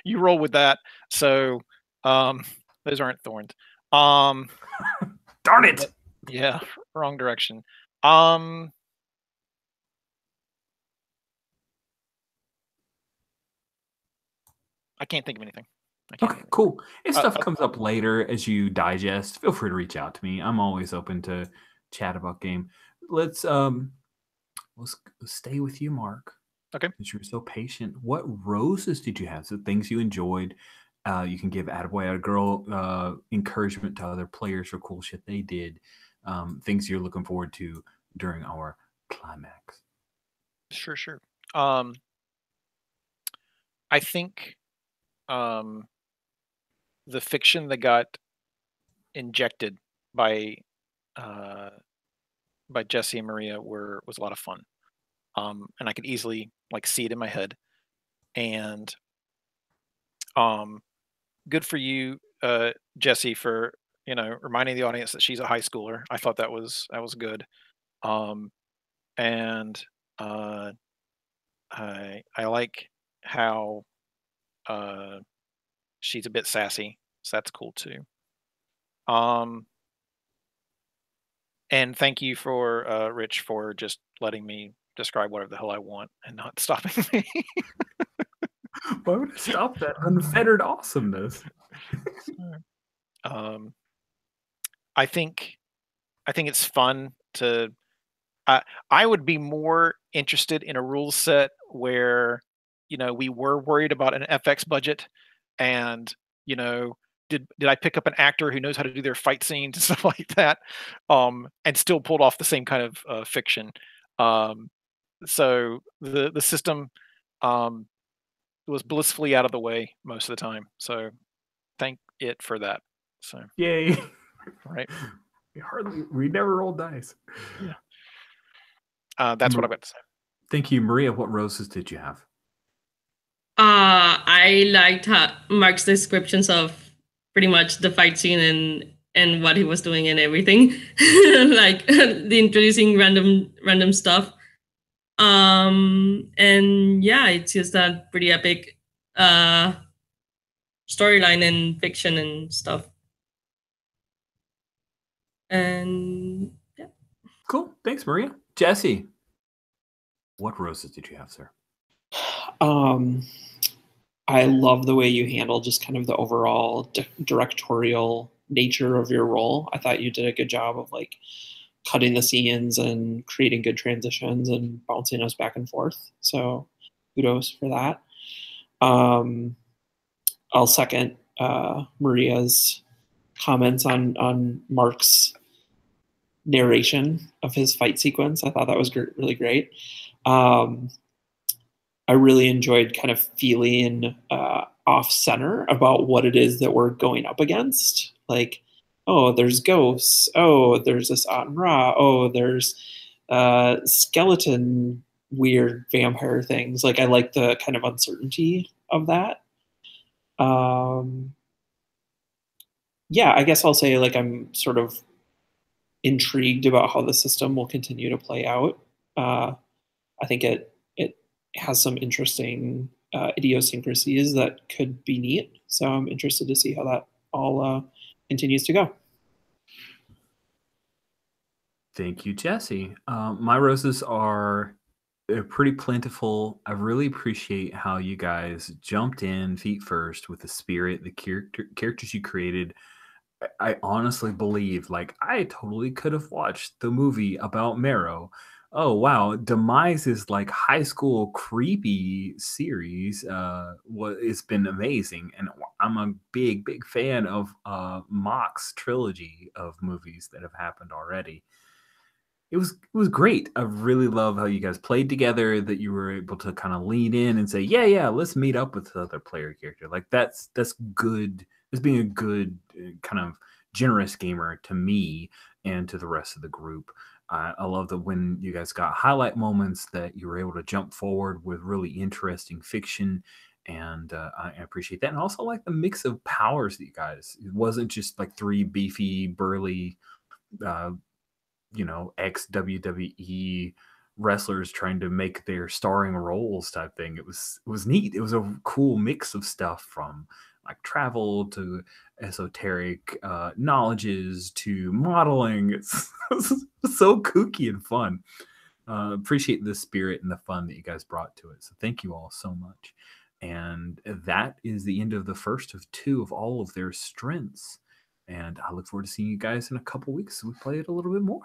You roll with that. So um, those aren't thorns. Um, Darn it! but yeah, wrong direction. Um, I can't think of anything. Okay, cool. If stuff Uh, comes up later as you digest, feel free to reach out to me. I'm always open to chat about game. Let's stay with you, Mark. Okay. Since you're so patient, what roses did you have? So things you enjoyed. You can give attaboy, atta-girl encouragement to other players for cool shit they did. Things you're looking forward to during our climax. Sure. I think the fiction that got injected by Jesse and Maria was a lot of fun. And I could easily like see it in my head. And good for you, Jesse, for reminding the audience that she's a high schooler. I thought that was good. And I like how she's a bit sassy, so that's cool too. And thank you for Rich for just letting me describe whatever the hell I want and not stopping me. Why would I stop that unfettered awesomeness? I think it's fun to. I would be more interested in a rule set where we were worried about an FX budget, and did I pick up an actor who knows how to do their fight scenes and stuff like that, and still pulled off the same kind of fiction. So the system was blissfully out of the way most of the time. So thank it for that. So Yay! right. We never rolled dice. Yeah. That's what I've got to say. Thank you, Maria. What roses did you have? I liked Mark's descriptions of pretty much the fight scene and what he was doing and everything, like the introducing random stuff. And yeah, it's just that pretty epic storyline and fiction and stuff. And yeah. Cool. Thanks, Maria. Jesse, what roses did you have, sir? I love the way you handle just kind of the overall directorial nature of your role. I thought you did a good job of like cutting the scenes and creating good transitions and bouncing us back and forth. So kudos for that. I'll second Maria's comments on Mark's narration of his fight sequence. I thought that was really great. I really enjoyed kind of feeling off center about what it is that we're going up against. Like, oh, there's ghosts. Oh, there's this Aten Ra. Oh, there's skeleton weird vampire things. Like, I like the kind of uncertainty of that. Yeah, I guess I'll say like I'm sort of intrigued about how the system will continue to play out. I think it has some interesting idiosyncrasies that could be neat. So I'm interested to see how that all continues to go. Thank you, Jesse. My roses are pretty plentiful. I really appreciate how you guys jumped in feet first with the spirit, the characters you created. I honestly believe, like, I totally could have watched the movie about Marrow. Oh wow, Demise is like high school creepy series. It's been amazing, and I'm a big fan of Mock's trilogy of movies that have happened already. it was great. I really love how you guys played together, that you were able to kind of lean in and say, yeah, let's meet up with the other player character. Like that's good. That's being a good kind of generous gamer to me and to the rest of the group. I love that when you guys got highlight moments that you were able to jump forward with really interesting fiction. And I appreciate that. And I also like the mix of powers that you guys, it wasn't just like three beefy, burly, ex WWE wrestlers trying to make their starring roles type thing. It was neat. It was a cool mix of stuff, from like travel to esoteric knowledges to modeling. It's so kooky and fun. Appreciate the spirit and the fun that you guys brought to it. So thank you all so much. And that is the end of the first of two of all of their strengths. And I look forward to seeing you guys in a couple weeks so we play it a little bit more.